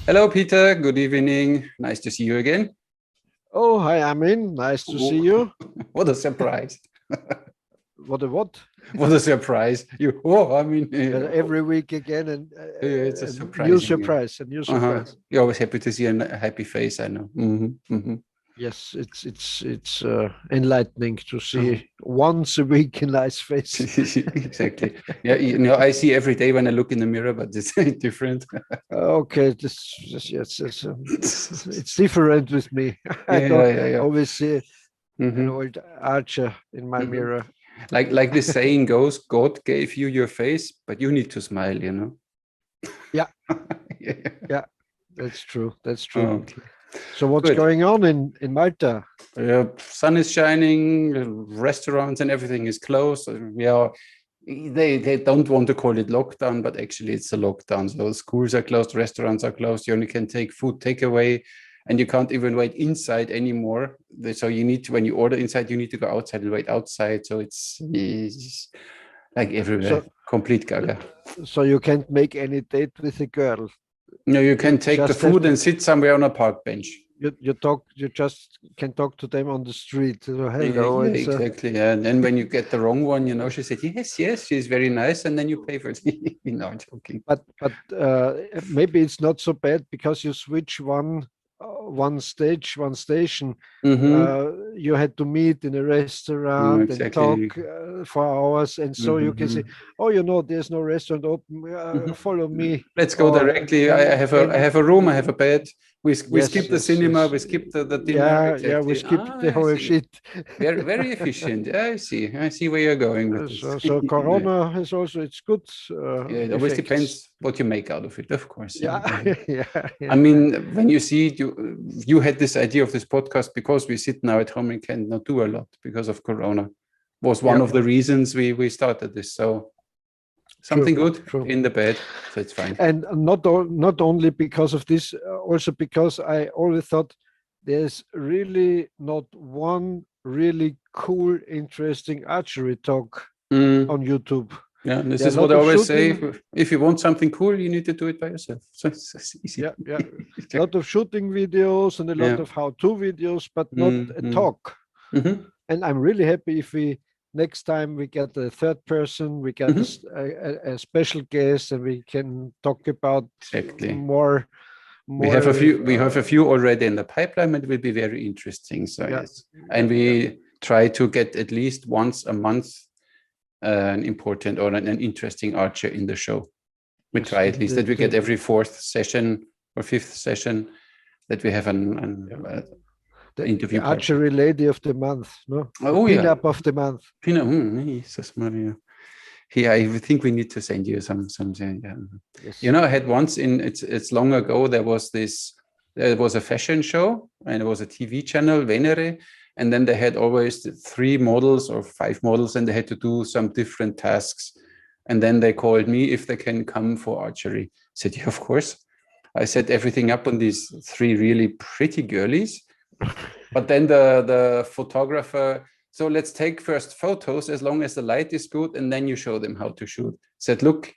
Hello, Peter. Good evening. Nice to see you again. Oh, hi, Armin. Nice to see you. What a surprise. What a what? What a surprise. I mean, Every week again, and it's a a surprise. new surprise, a new surprise. You're always happy to see a happy face, I know. Yes, it's enlightening to see once a week a nice face. Exactly. Yeah, I see every day when I look in the mirror, but it's different. Okay, yes, it's different with me. I don't always see an old archer in my mirror. Like this saying goes, God gave you your face, but you need to smile, Yeah. Yeah, that's true. That's true. Okay. So what's going on in Malta? Sun is shining, restaurants and everything is closed. They don't want to call it lockdown, but actually it's a lockdown. So schools are closed, restaurants are closed. You only can take food takeaway, and you can't even wait inside anymore. So you need to, when you order inside, you need to go outside and wait outside. So it's like everywhere, complete gaga. So you can't make any date with a girl. No, you can take the food and sit somewhere on a park bench. You just can talk to them on the street. So, hello. Yeah, exactly. Yeah. And then when you get the wrong one, she said, yes, she's very nice. And then you pay for it. No, I'm joking. But maybe it's not so bad because you switch one station. You had to meet in a restaurant and talk for hours, and so you can say, "Oh, there's no restaurant open. Follow me. Let's go directly. I have a room. I have a bed. We skip the cinema. We skip the dinner. Yeah. We skip the whole shit. Very, very efficient. Yeah, I see where you're going with this. So Corona has also its good. It always depends what you make out of it, of course. Yeah. I mean, when you see it, you had this idea of this podcast because we sit now at home and cannot do a lot because of Corona. Was one of the reasons we started this. So something good in the bed, so it's fine. And not only because of this, also because I always thought there's really not one really cool, interesting archery talk on YouTube. Yeah, this is what I always say. If you want something cool, you need to do it by yourself. So it's easy. Yeah. A lot of shooting videos and a lot of how-to videos, but not a talk. And I'm really happy if next time we get a third person, we get a special guest, and we can talk about more. We have a few already in the pipeline, and it will be very interesting. So yes, and we try to get at least once a month an important or an interesting archer in the show. We try at least that we get every fourth session or fifth session that we have an interview. The archery lady of the month, no? Pin-up of the month. Jesus Maria. I think we need to send you something. Yeah. Yes. I had once it's long ago, there was a fashion show and it was a TV channel, Venere. And then they had always 3 models or 5 models, and they had to do some different tasks. And then they called me if they can come for archery. I said, yeah, of course. I set everything up on these 3 really pretty girlies. But then the photographer, so let's take first photos as long as the light is good, and then you show them how to shoot. Said, look,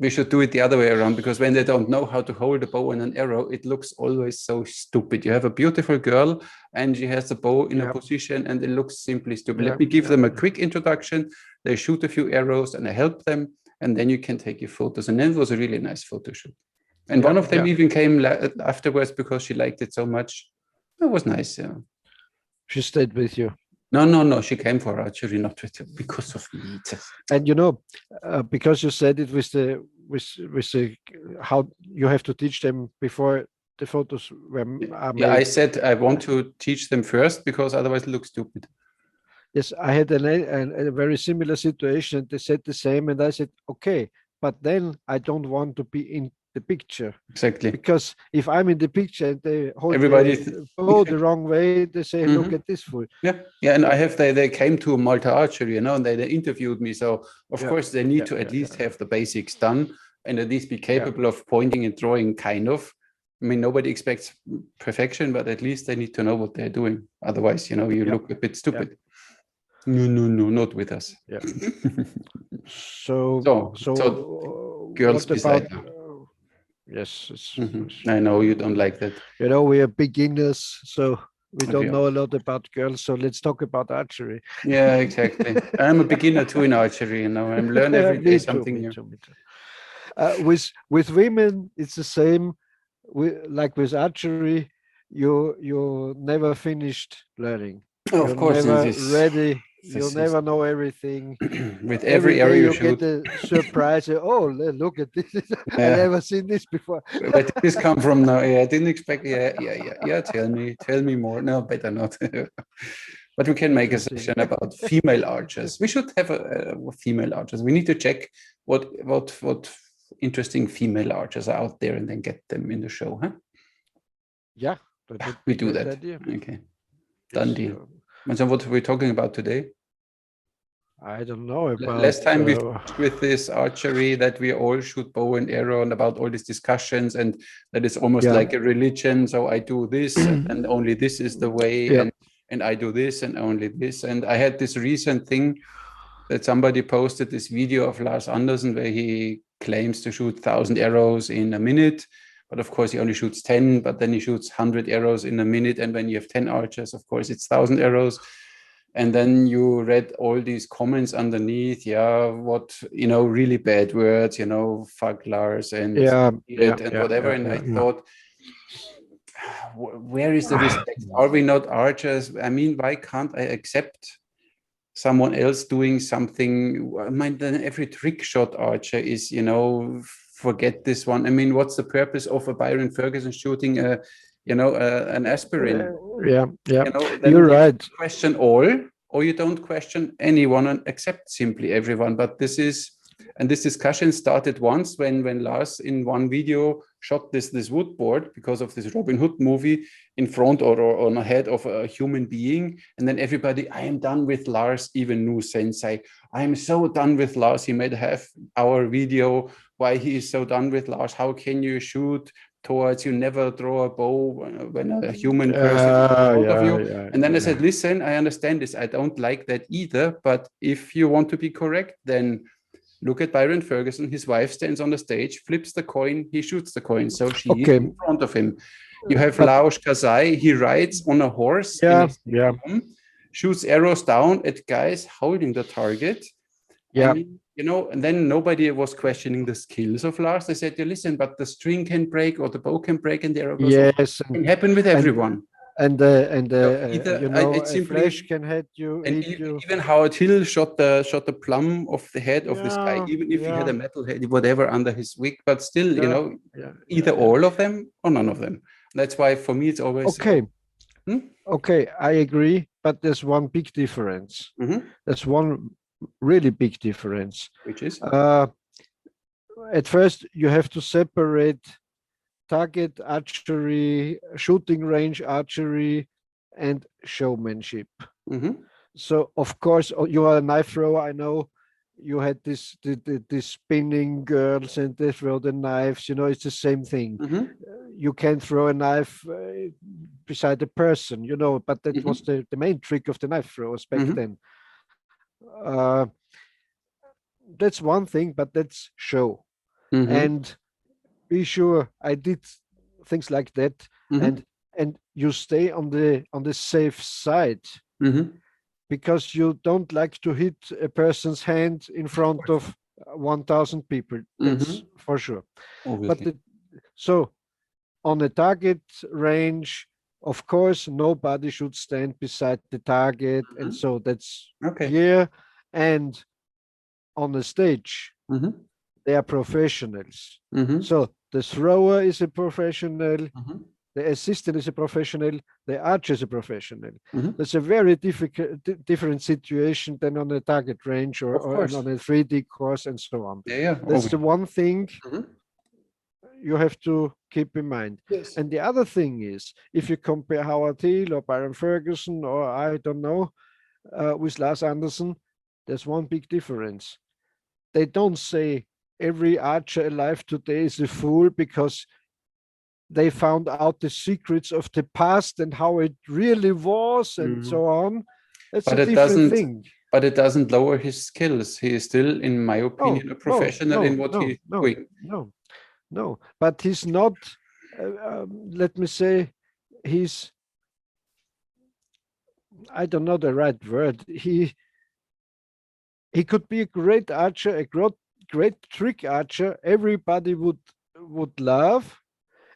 we should do it the other way around, because when they don't know how to hold a bow and an arrow, it looks always so stupid. You have a beautiful girl and she has the bow in a position and it looks simply stupid. Let me give them a quick introduction. They shoot a few arrows and I help them, and then you can take your photos. And then it was a really nice photo shoot. And one of them even came afterwards because she liked it so much. It was nice. Yeah. She stayed with you. No. She came for archery, not because of me. And because you said it with the how you have to teach them before the photos were made. Yeah, I said I want to teach them first because otherwise it looks stupid. Yes, I had a very similar situation. They said the same, and I said, okay, but then I don't want to be in the picture. Exactly. Because if I'm in the picture and they hold the wrong way, they say, look at this fool. Yeah. And they came to Malta Archery, and they interviewed me. So of course they need to at least have the basics done and at least be capable of pointing and drawing, kind of. I mean, nobody expects perfection, but at least they need to know what they're doing. Otherwise, you look a bit stupid. No, not with us. Yeah. So girls beside you. Yes. I know you don't like that. You know, we are beginners, so we don't know a lot about girls. So let's talk about archery. Yeah, exactly. I'm a beginner too in archery. You know, I'm learning every day something new. Me too. With women, it's the same. Like with archery, you never finished learning. Oh, You're of course, never ready. You'll never know everything. With every area day you you shoot. get a surprise. Oh, look at this! I never seen this before. Where did this come from now? Yeah, I didn't expect. Yeah. Tell me more. No, better not. But we can make a session about female archers. We should have a female archers. We need to check what interesting female archers are out there and then get them in the show, huh? Yeah, we do that. Idea. Okay, done deal. So what are we talking about today? I don't know about. Last time we finished with this archery that we all shoot bow and arrow and about all these discussions and that is almost like a religion. So I do this and only this is the way and I do this and only this. And I had this recent thing that somebody posted this video of Lars Andersen where he claims to shoot 1,000 arrows in a minute. But of course, he only shoots 10, but then he shoots 100 arrows in a minute. And when you have 10 archers, of course, it's 1,000 arrows. And then you read all these comments underneath. Yeah, what, really bad words, fuck Lars and whatever. And I thought, where is the respect? Are we not archers? I mean, why can't I accept someone else doing something? I mean, then every trick shot archer is, forget this one. I mean, what's the purpose of a Byron Ferguson shooting an aspirin? You're right. Question all, or you don't question anyone and accept simply everyone. But this discussion started once when Lars in one video shot this wood board because of this Robin Hood movie in front or on the head of a human being, and then everybody, I am done with Lars, even New Sensei. I am so done with Lars. He made a half-hour video why he is so done with Lars. How can you shoot towards, you never draw a bow when a human person is in front of you. And then I said, listen, I understand this. I don't like that either. But if you want to be correct, then look at Byron Ferguson. His wife stands on the stage, flips the coin, he shoots the coin. So she is in front of him. You have Laosh Kasai, he rides on a horse, shoots arrows down at guys holding the target. And then nobody was questioning the skills of Lars. They said, listen, but the string can break or the bow can break and the arrow goes off. It can happen with everyone. And a flash can hit you. And even Howard Hill shot the plum of the head of this guy, even if he had a metal head, whatever, under his wig. But still, either all of them or none of them. That's why for me it's always okay. I agree, but there's one big difference. There's one really big difference, which is at first you have to separate target archery, shooting range archery, and showmanship. So of course you are a knife thrower. I know you had this spinning girls and they throw the knives. It's the same thing. You can throw a knife beside a person, but that was the main trick of the knife throwers back then. That's one thing, but that's show. And be sure I did things like that, and you stay on the safe side because you don't like to hit a person's hand in front of 1,000 people. That's for sure. Obviously. But so on a target range, of course, nobody should stand beside the target, and so that's clear. And on the stage, they are professionals. So the thrower is a professional, the assistant is a professional, the archer is a professional. That's a very different situation than on a target range or on a 3D course and so on. That's the one thing you have to keep in mind. And the other thing is, if you compare Howard Hill or Byron Ferguson or I don't know, with Lars Andersen, there's one big difference. They don't say every archer alive today is a fool because they found out the secrets of the past and how it really was and so on. That's a different thing. But it doesn't lower his skills. He is still, in my opinion, a professional in what he's doing. No, but he's not, let me say, he's, I don't know the right word. He could be a great archer, a great trick archer. Everybody would love,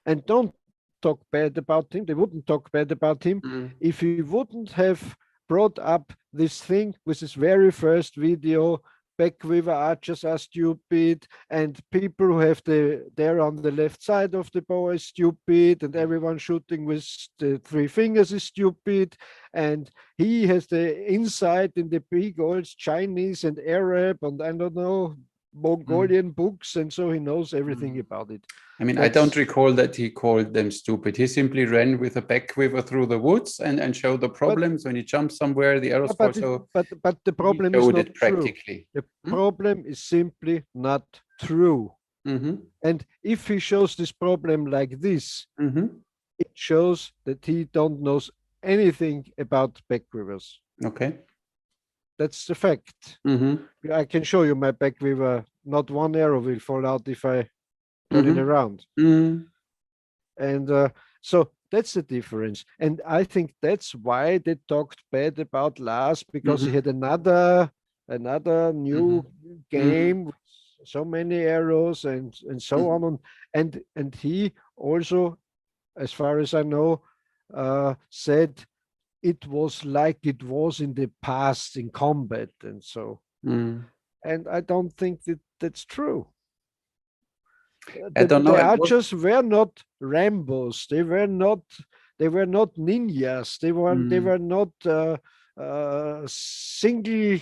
and don't talk bad about him. They wouldn't talk bad about him if he wouldn't have brought up this thing with his very first video. Back quiver archers are stupid, and people who have there on the left side of the bow is stupid, and everyone shooting with the 3 fingers is stupid. And he has the insight in the big old Chinese and Arab and I don't know Mongolian books, and so he knows everything about it. I mean, I don't recall that he called them stupid. He simply ran with a back quiver through the woods and showed the problems. When he jumps somewhere, the arrows fall. So but the problem is not true. The problem is simply not true. And if he shows this problem like this, it shows that he don't knows anything about back quivers. Okay. That's the fact. I can show you my back quiver. Not one arrow will fall out if I turn it around. And so that's the difference. And I think that's why they talked bad about Lars, because he had another new game with so many arrows and so on. And he also, as far as I know, said it was like it was in the past in combat and so. And I don't think that that's true. The archers were not Rambos. They were not ninjas. They were not single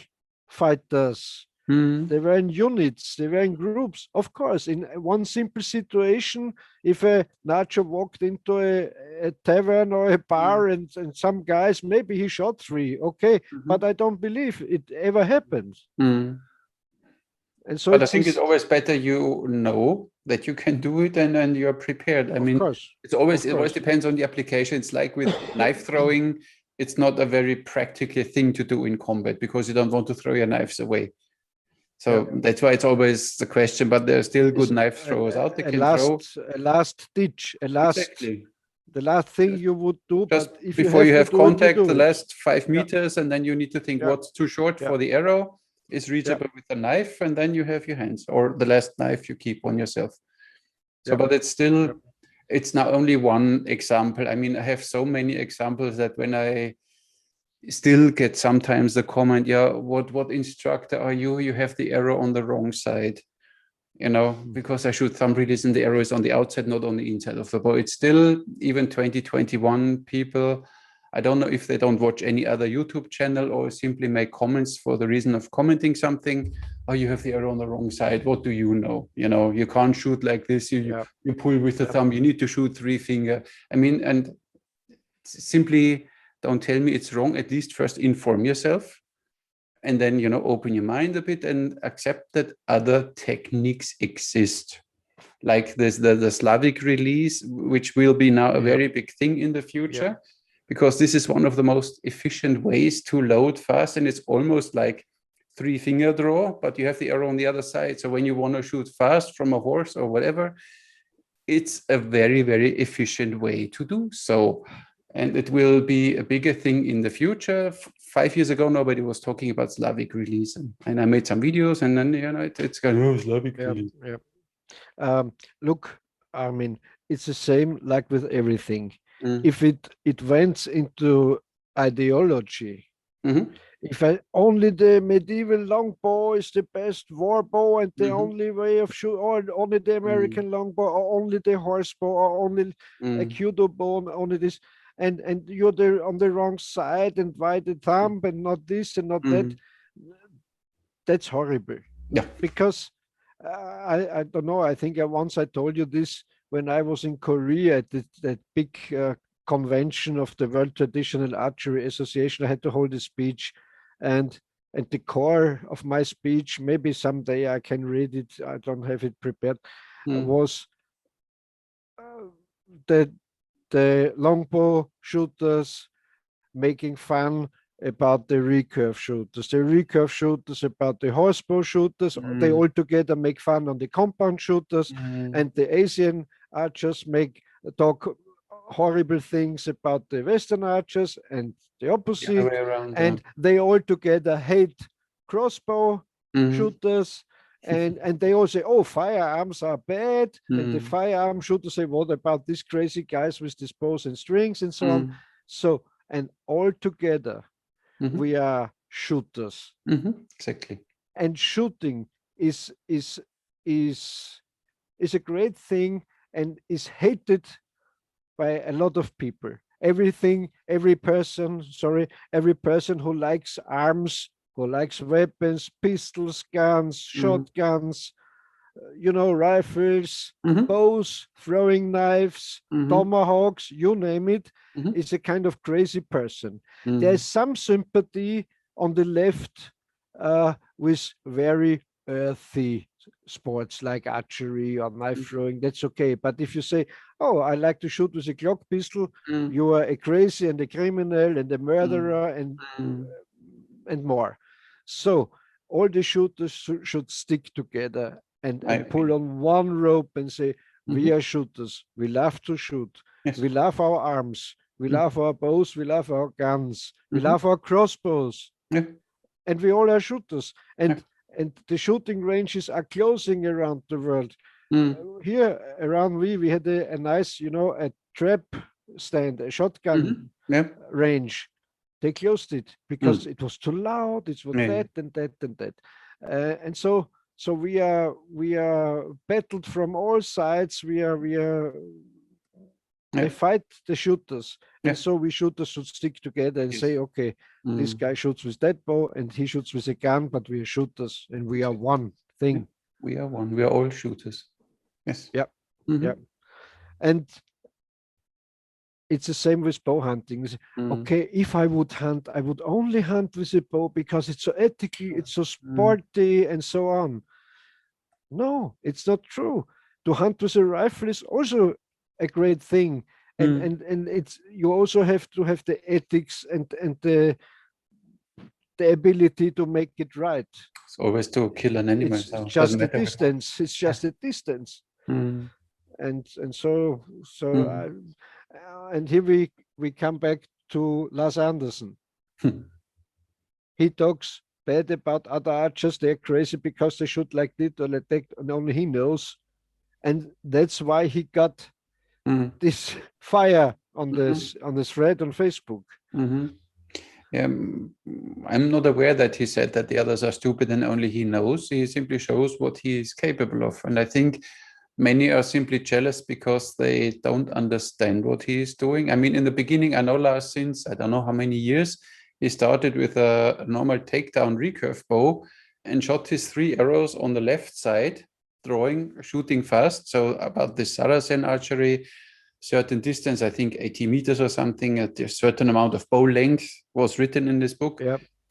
fighters. They were in units. They were in groups. Of course, in one simple situation, if an archer walked into a tavern or a bar and some guys, maybe he shot 3. Okay, but I don't believe it ever happened. And so but I think it's always better you know that you can do it and you're prepared. I mean, it always depends on the application. It's like with knife throwing, it's not a very practical thing to do in combat because you don't want to throw your knives away. So that's why it's always the question, but there are still good knife throwers out there. A last ditch, the last thing you would do. Just but if before you have contact, the last 5 meters, Yeah. and then you need to think what's too short for the arrow is reachable with a knife, and then you have your hands, or the last knife you keep on yourself. So, but it's still, it's not only one example. I mean, I have so many examples that when I still get sometimes the comment, yeah, what instructor are you? You have the arrow on the wrong side, you know, because I shoot thumb release and the arrow is on the outside, not on the inside of the bow. It's still, even 2021 people, I don't know if they don't watch any other YouTube channel or simply make comments for the reason of commenting something. Oh, you have the arrow on the wrong side. What do you know? You know, you can't shoot like this. You pull with the thumb. You need to shoot 3 finger. I mean, and simply don't tell me it's wrong. At least first inform yourself, and then, you know, open your mind a bit and accept that other techniques exist. Like this, the Slavic release, which will be now a very big thing in the future. Because this is one of the most efficient ways to load fast, and it's almost like 3 finger draw, but you have the arrow on the other side. So when you want to shoot fast from a horse or whatever, it's a very, very efficient way to do so. And it will be a bigger thing in the future. 5 years ago, nobody was talking about Slavic release, and I made some videos, and then, you know, it's kind of Slavic release. Look, Armin, it's the same like with everything. If it went into ideology, if only the medieval longbow is the best war bow and the only way of shooting, or only the American longbow, or only the horsebow, or only a kudo bow, only this, and you're there on the wrong side, and why the thumb and not this and not that, that's horrible. Because I don't know, I think once I told you this, when I was in Korea at that big convention of the World Traditional Archery Association, I had to hold a speech, and the core of my speech, maybe someday I can read it, I don't have it prepared, was the longbow shooters making fun about the recurve shooters, the recurve shooters about the horsebow shooters. They all together make fun on the compound shooters, and the Asian archers talk horrible things about the Western archers and the opposite, and they all together hate crossbow shooters. And they all say, oh, firearms are bad. And the firearm shooters say, what about these crazy guys with these bows and strings and so on? So, and all together, we are shooters. Exactly. And shooting is a great thing and is hated by a lot of people. Every person who likes arms, who likes weapons, pistols, guns, shotguns, rifles, bows, throwing knives, tomahawks, you name it, is a kind of crazy person. There's some sympathy on the left with very earthy sports like archery or knife throwing. That's okay. But if you say, oh, I like to shoot with a Glock pistol, you are a crazy and a criminal and a murderer and more. So all the shooters should stick together and pull on one rope and say, we are shooters. We love to shoot. Yes. We love our arms. We love our bows. We love our guns. We love our crossbows. And we all are shooters. And the shooting ranges are closing around the world. Here around we had a nice, a trap stand, a shotgun range. They closed it because it was too loud. It was that and that and that. And so we are battled from all sides. They fight the shooters. And so we shooters should stick together and say, okay, this guy shoots with that bow and he shoots with a gun, but we are shooters and we are one thing. We are one. We are all shooters. Yes. Yeah. Yeah. And it's the same with bow hunting. Okay, if I would hunt, I would only hunt with a bow because it's so ethical, it's so sporty, and so on. No, it's not true. To hunt with a rifle is also a great thing, and it's you also have to have the ethics and the ability to make it right. It's always to kill an animal. It's just a distance. It's just a distance. And so and here we come back to Lars Andersen. He talks bad about other archers. They're crazy because they shoot like this or like that, and only he knows. And that's why he got this fire on this thread on Facebook. I'm not aware that he said that the others are stupid and only he knows. He simply shows what he is capable of. And I think many are simply jealous because they don't understand what he is doing. I mean, in the beginning, I know Lars since I don't know how many years, he started with a normal takedown recurve bow and shot his 3 arrows on the left side, shooting fast. So about the Saracen archery, certain distance, I think 80 meters or something, at a certain amount of bow length was written in this book.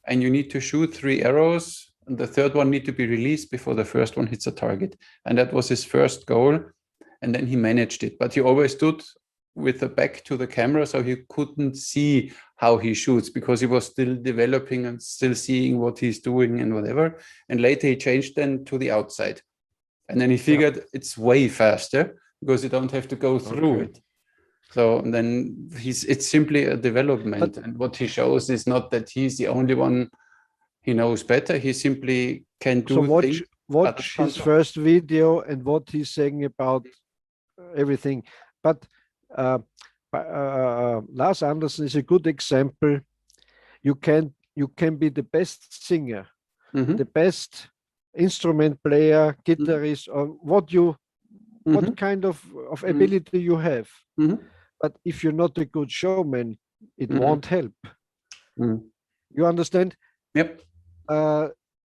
And you need to shoot 3 arrows. And the third one need to be released before the first one hits a target. And that was his first goal. And then he managed it. But he always stood with the back to the camera, so he couldn't see how he shoots because he was still developing and still seeing what he's doing and whatever. And later he changed then to the outside. And then he figured it's way faster because you don't have to go through it. So then it's simply a development. And what he shows is not that he's the only one he knows better. He simply can do things. Watch his first video and what he's saying about everything. But Lars Andersen is a good example. You can be the best singer, the best instrument player, guitarist, or what kind of ability you have. But if you're not a good showman, it won't help. You understand? Yep.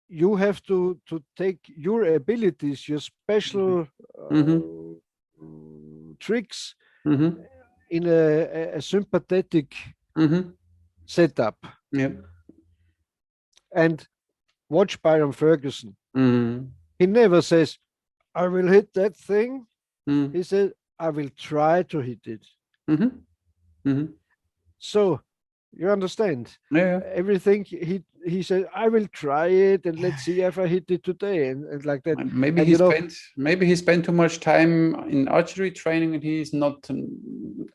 You have to take your abilities, your special tricks in a sympathetic setup. Yep. And watch Byron Ferguson. He never says, I will hit that thing. He said, I will try to hit it. So You understand? Yeah. Everything he said, I will try it and let's see if I hit it today and like that. Maybe and he spent too much time in archery training and he's not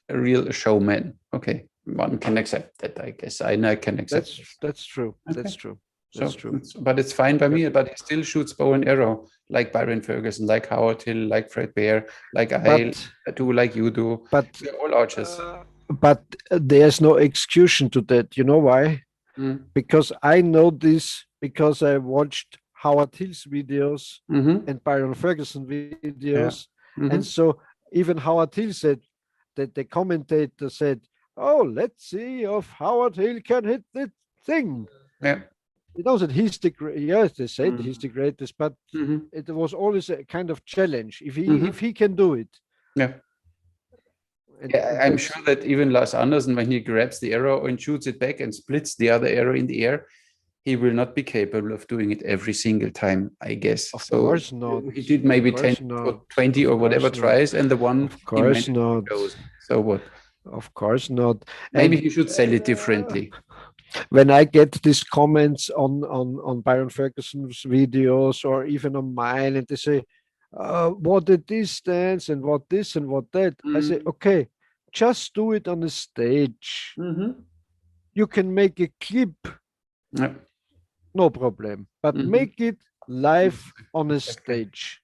a real showman. Okay, one can accept that, I guess. I can accept that's true. Okay. That's true. That's true. But it's fine by me. But he still shoots bow and arrow, like Byron Ferguson, like Howard Hill, like Fred Bear, like I do, like you do. But we're all archers. But there's no excuse to that. You know why? Because I know this because I watched Howard Hill's videos and Byron Ferguson videos. And so even Howard Hill said that the commentator said, oh, let's see if Howard Hill can hit that thing. Yeah. He knows that he's the yes, they said he's the greatest, but it was always a kind of challenge if he can do it. Yeah. I'm sure that even Lars Andersen, when he grabs the arrow and shoots it back and splits the other arrow in the air, he will not be capable of doing it every single time, I guess. Of course not. He did maybe 10 or 20 or whatever tries, and the one of course not. Goes. So what? Of course not. Maybe he should sell it differently. When I get these comments on Byron Ferguson's videos or even on mine, and they say, what the distance and what this and what that, I say, okay, just do it on the stage. You can make a clip, no problem, but make it live on a stage.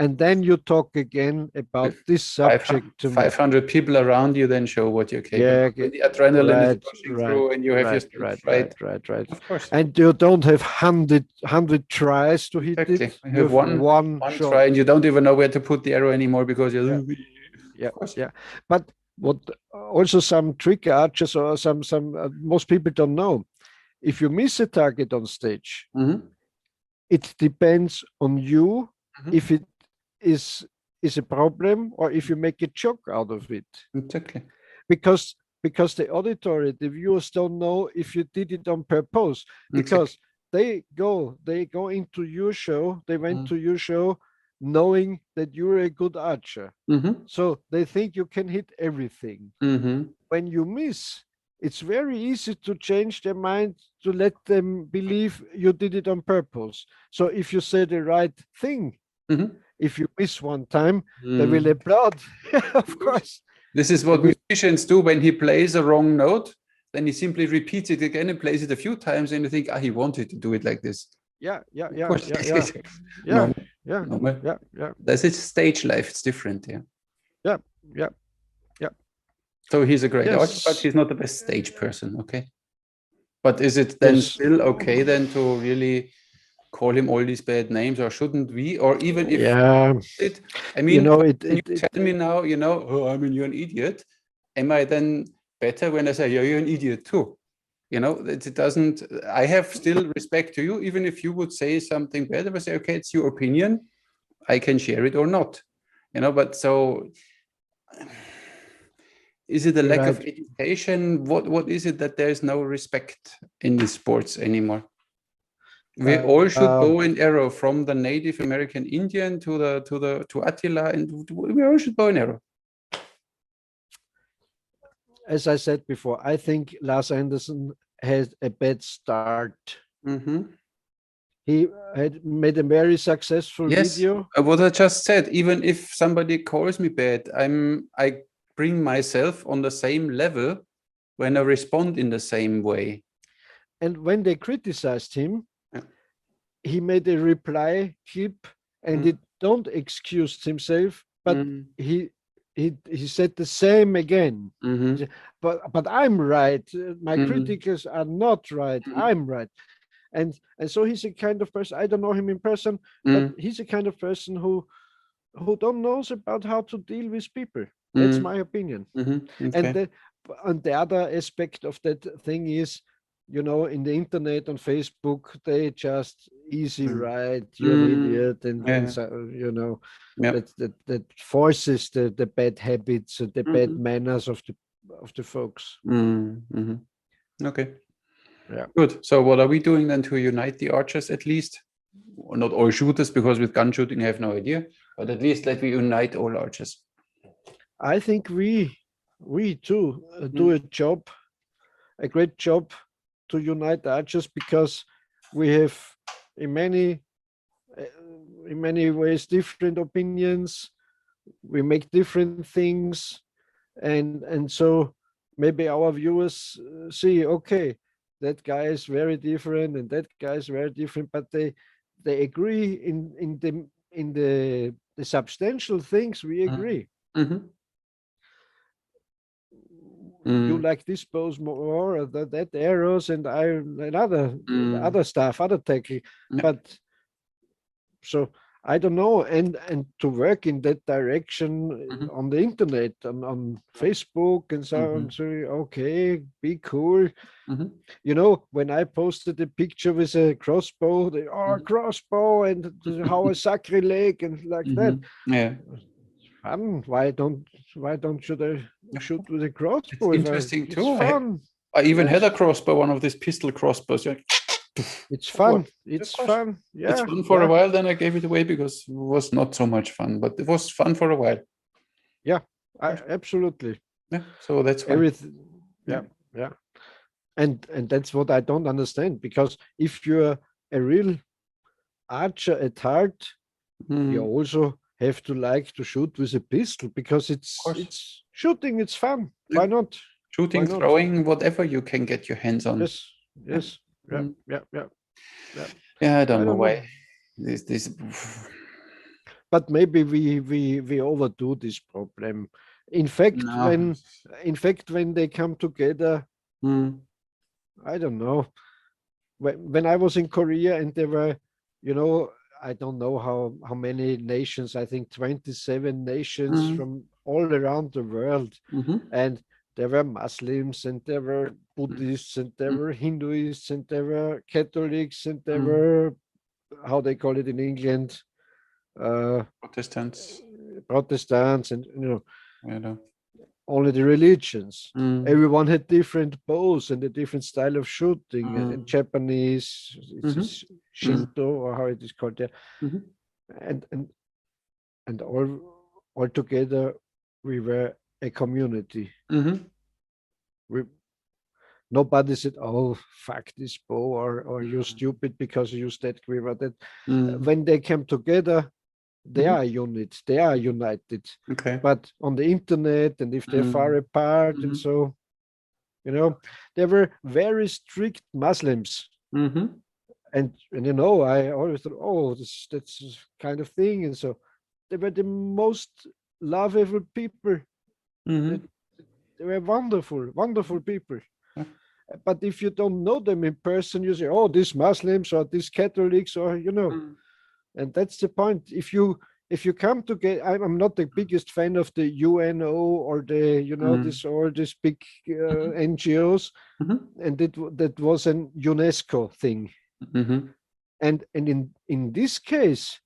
And then you talk again about this subject. 500 people around you, then show what you're capable of. The adrenaline is pushing through and you have your stage right. Of course. And you don't have 100 tries to hit it. You have one try and you don't even know where to put the arrow anymore because you're... Yeah. But what also some trick archers or some most people don't know. If you miss a target on stage, it depends on you if it is a problem or if you make a joke out of it. Exactly. Because the auditory, the viewers don't know if you did it on purpose. Because they go into your show, they went to your show knowing that you're a good archer. So they think you can hit everything. When you miss, it's very easy to change their mind to let them believe you did it on purpose. So if you say the right thing, if you miss one time, they will applaud. Of course. This is what musicians do when he plays a wrong note. Then he simply repeats it again and plays it a few times, and you think, he wanted to do it like this. Yeah. That's his stage life. It's different. Yeah. So he's a great artist, but he's not the best stage person. Okay. But is it then still okay then to really call him all these bad names, or shouldn't we? Or even if I mean, you tell me now, I mean, you're an idiot. Am I then better when I say, you're an idiot too? It doesn't, I have still respect to you, even if you would say something bad. I would say, okay, it's your opinion. I can share it or not. But so is it a lack of education? What is it that there is no respect in these sports anymore? We all should bow and arrow, from the Native American Indian to Attila, and we all should bow and arrow. As I said before, I think Lars Andersen had a bad start. He had made a very successful video. What I just said, even if somebody calls me bad, I bring myself on the same level when I respond in the same way. And when they criticized him, he made a reply clip, and it don't excuse himself, but he said the same again. But I'm right. My critics are not right. I'm right. And so he's a kind of person, I don't know him in person, but he's a kind of person who don't knows about how to deal with people. That's my opinion. And the other aspect of that thing is, in the internet, on Facebook, they just easy write, you're an idiot, and that forces the bad habits and the bad manners of the folks. Okay. Yeah. Good. So what are we doing then to unite the archers, at least? Not all shooters, because with gun shooting I have no idea, but at least let we unite all archers. I think we too do a job a great job to unite archers, because we have in many ways different opinions. We make different things, and so maybe our viewers see, okay, that guy is very different and that guy is very different, but they agree in the substantial things. We agree. Mm-hmm. You like this pose more, or that arrows, and I and other stuff, other technique. Yeah. But so I don't know, and to work in that direction on the internet, on Facebook and so on. So okay, be cool. You know, when I posted a picture with a crossbow, they crossbow and how a sacrilege and like that. Yeah. Fun. Why don't should I shoot with a crossbow? It's interesting it's too. Fun. I even had a crossbow, one of these pistol crossbows. It's fun. It's fun. Yeah. It's fun for a while. Then I gave it away because it was not so much fun, but it was fun for a while. Yeah, absolutely. Yeah. So that's why. Everything. Yeah. And that's what I don't understand, because if you're a real archer at heart, you also have to like to shoot with a pistol, because it's shooting. It's fun. Why not? Shooting, throwing, whatever you can get your hands on. Yes. Yeah, I don't know why. This. But maybe we overdo this problem. In fact, when they come together, I don't know. When I was in Korea and there were, I don't know how many nations. I think 27 nations from all around the world, and there were Muslims, and there were Buddhists, and there were Hindus, and there were Catholics, and there were, how they call it in England, Protestants, and only the religions. Everyone had different bows and a different style of shooting. And Japanese, it's Shinto, or how it is called there, and all together we were a community. Nobody said, "Oh, fuck this bow," or "you're stupid because you used that quiver." That when they came together, they are a unit. They are united. Okay. But on the internet, and if they're far apart, and so, they were very strict Muslims. And I always thought, oh, that's kind of thing. And so they were the most lovable people. They were wonderful people. But if you don't know them in person, you say, oh, these Muslims or these Catholics, or and that's the point. If you come together, I'm not the biggest fan of the UNO or the this big NGOs, and that was an UNESCO thing. And in this case,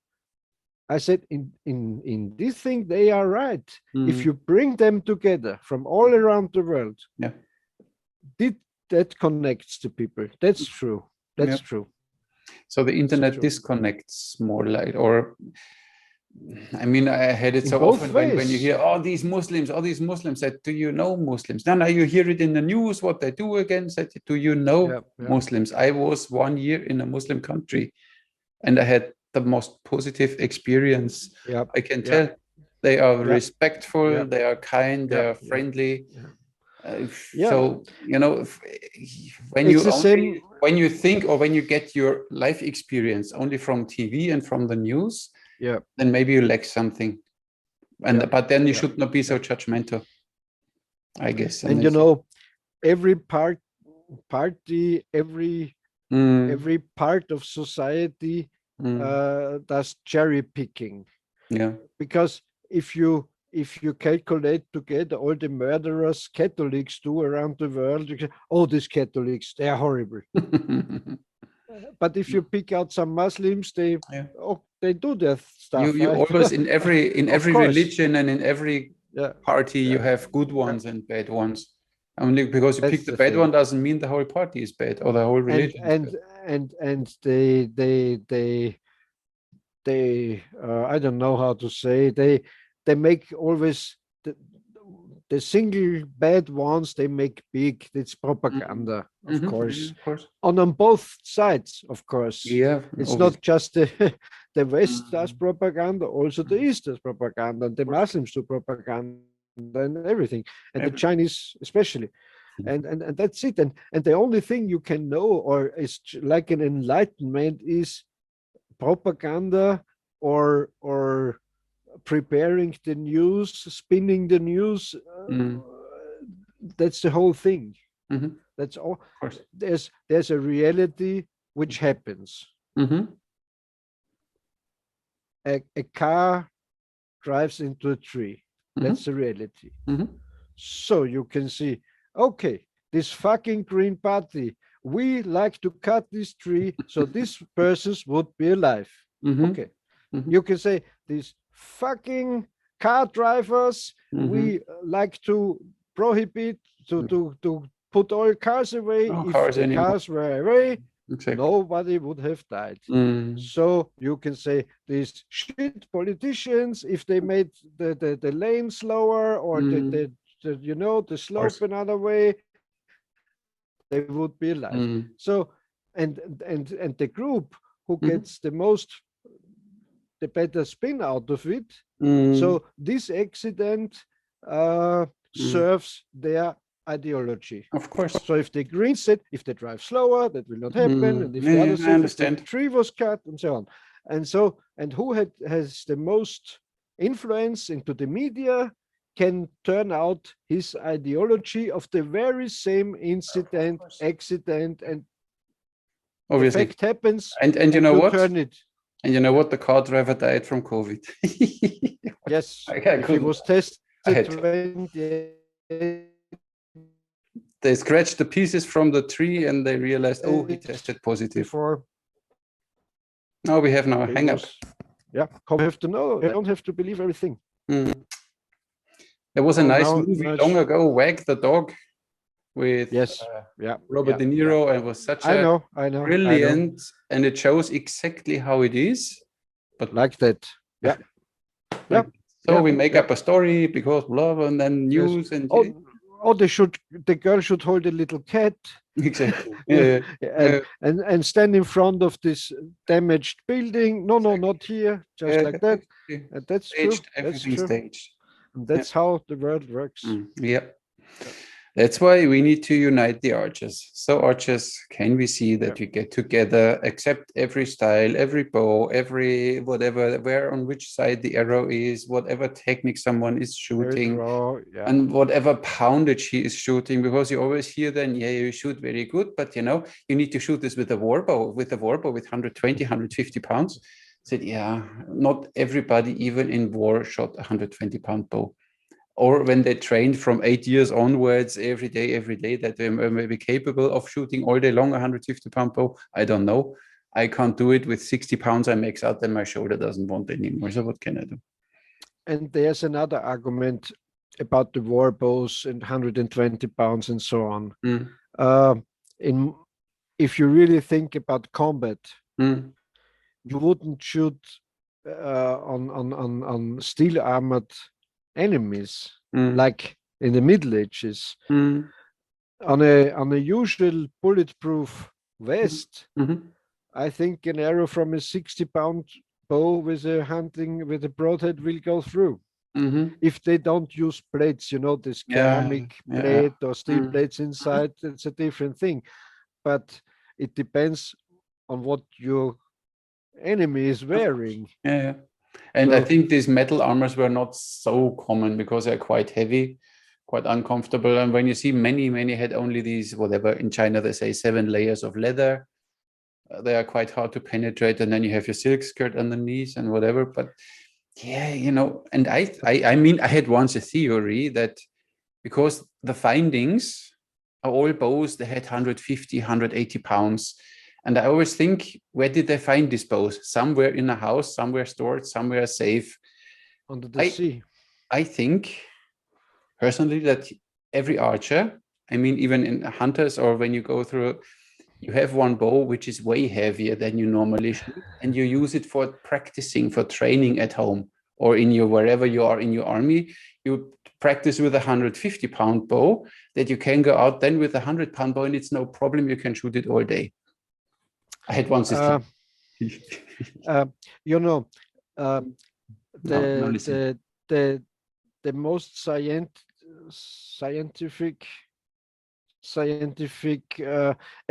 I said, in this thing they are right. If you bring them together from all around the world, that connects the people. That's true. That's true. So the internet disconnects more, or I mean, I had it so often when you hear, these Muslims, said, do you know Muslims? Now you hear it in the news, what they do again, said, do you know Muslims? I was 1 year in a Muslim country and I had the most positive experience. I can tell they are respectful, they are kind, they are friendly. So, when you think, or when you get your life experience only from TV and from the news, then maybe you lack something. But then you should not be so judgmental, I guess. And every party, every part of society does cherry picking. Because if you calculate together all the murderers Catholics do around the world, you say, oh, these Catholics, they are horrible. But if you pick out some Muslims, they do their stuff. You always in every religion and in every party you have good ones and bad ones. Only because you pick the bad one doesn't mean the whole party is bad or the whole religion is bad. And they I don't know how to say, they make always the single bad ones they make big. It's propaganda, of course. Of course. On both sides, of course. Yeah, it's not just the West does propaganda, also the East does propaganda, and the Muslims do propaganda and everything, and the Chinese especially. And that's it. And the only thing you can know, or is like an enlightenment, is propaganda or preparing the news, spinning the news. That's the whole thing. That's all. Of course. There's a reality which happens. A car drives into a tree. That's the reality. So you can see, okay, this fucking Green Party, we like to cut this tree so these persons would be alive. Okay. You can say, these fucking car drivers, we like to prohibit, to put all cars away. If the cars were away, nobody would have died. So you can say, these shit politicians, if they made the lane slower, or the slope another way, they would be alive. So and the group who gets the better spin out of it. So this accident serves their ideology. Of course. So if the Greens said, if they drive slower, that will not happen, and if the others said, if the tree was cut, and so on. And who has the most influence into the media can turn out his ideology of the very same incident, accident, and obviously effect happens. And you know what? Turn it. And you know what? The car driver died from COVID. Yes, if he was tested. They scratched the pieces from the tree and they realized, oh, he tested positive. Now we have now a hang up. Yeah, you have to know. You don't have to believe everything. There was a nice movie long ago, Wag the Dog, with Robert De Niro, and it was such a brilliant, and it shows exactly how it is. But like that. Yeah. So we make up a story because blah, and then news and the girl should hold a little cat. Exactly. And stand in front of this damaged building. No, not here. Just like that. And that's staged, true. That's true. Staged. And that's how the world works. That's why we need to unite the archers. So archers, can we see that we get together, accept every style, every bow, every whatever, where on which side the arrow is, whatever technique someone is shooting, and whatever poundage he is shooting, because you always hear then, you shoot very good, but you need to shoot this with a war bow, with 120, 150 pounds. I said, not everybody, even in war, shot a 120-pound bow. Or when they trained from 8 years onwards, every day, that they may be capable of shooting all day long a 150-pound bow. I don't know. I can't do it with 60 pounds. I max out, and my shoulder doesn't want anymore. So what can I do? And there's another argument about the war bows and 120 pounds and so on. If you really think about combat, you wouldn't shoot on steel armored enemies like in the Middle Ages. On a usual bulletproof vest, I think an arrow from a 60-pound bow with a broadhead will go through. If they don't use plates, this ceramic plate or steel plates inside, it's a different thing. But it depends on what your enemy is wearing. And I think these metal armors were not so common because they're quite heavy, quite uncomfortable. And when you see many had only these, whatever, in China they say 7 layers of leather. They are quite hard to penetrate. And then you have your silk skirt underneath and whatever. But and I mean, I had once a theory that because the findings are all bows, they had 150, 180 pounds. And I always think, where did they find these bows? Somewhere in a house, somewhere stored, somewhere safe. Under the sea. I think, personally, that every archer, I mean, even in hunters or when you go through, you have one bow which is way heavier than you normally shoot, and you use it for practicing, for training at home, or in your wherever you are in your army. You practice with a 150-pound bow, that you can go out then with a 100-pound bow and it's no problem. You can shoot it all day. I had once this you know, the most scientific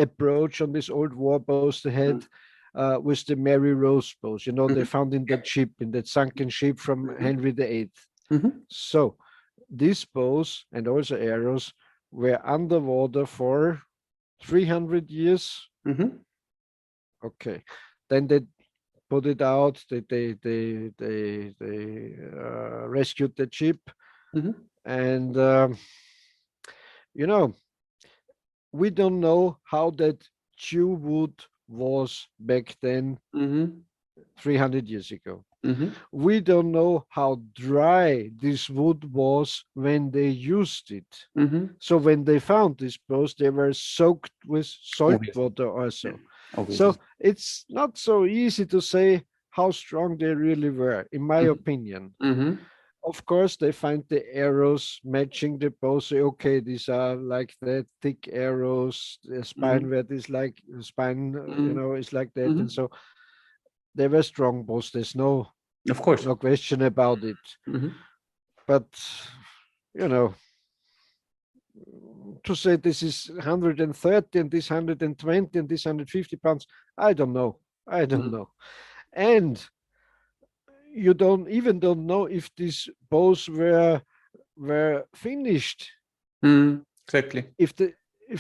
approach on this old war bows they had was the Mary Rose bows. You know, they found in that ship, in that sunken ship from Henry VIII. So these bows and also arrows were underwater for 300 years. Okay, then they put it out. They rescued the ship, and you know, we don't know how that chew wood was back then, 300 years ago. We don't know how dry this wood was when they used it. So when they found these bows, they were soaked with salt water also. So it's not so easy to say how strong they really were, in my opinion. Of course, they find the arrows matching the bow. Say, okay, these are like that thick arrows. The spine where this like spine, you know, is like that, and so they were strong bows. There's no, of course, no question about it. But you know, to say this is 130 and this 120 and this 150 pounds, I don't know. I don't know, and you don't know if these bows were finished. Exactly. If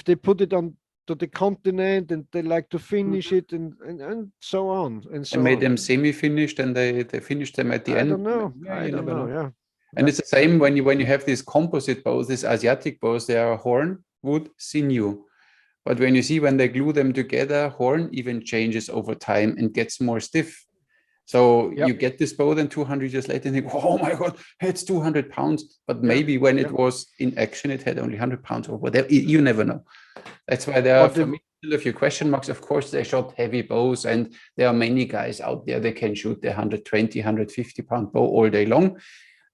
they put it on to the continent and they like to finish it and so on and so on. Made on. them semi-finished and they finished them at the end. I don't know. Yeah, I don't know. Yeah. And it's the same when you have these composite bows, these Asiatic bows, they are horn, wood, sinew. But when you see when they glue them together, horn even changes over time and gets more stiff. So you get this bow, then 200 years later, and think, oh my God, it's 200 pounds. But maybe when it was in action, it had only 100 pounds or whatever. You never know. That's why there are, for me, still a few question marks. Of course, they shot heavy bows, and there are many guys out there that can shoot the 120, 150-pound bow all day long.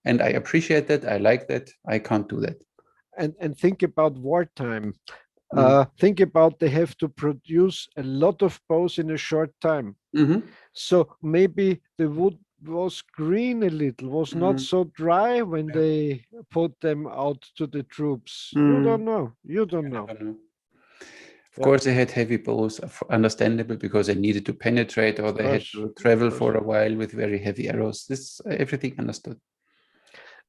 And I appreciate that. I like that. I can't do that. And think about wartime. Think about they have to produce a lot of bows in a short time. So maybe the wood was green a little, was not so dry when they put them out to the troops. You don't know. You don't know. Of course, they had heavy bows, understandable, because they needed to penetrate, or they had to travel for a while with very heavy arrows. This everything understood.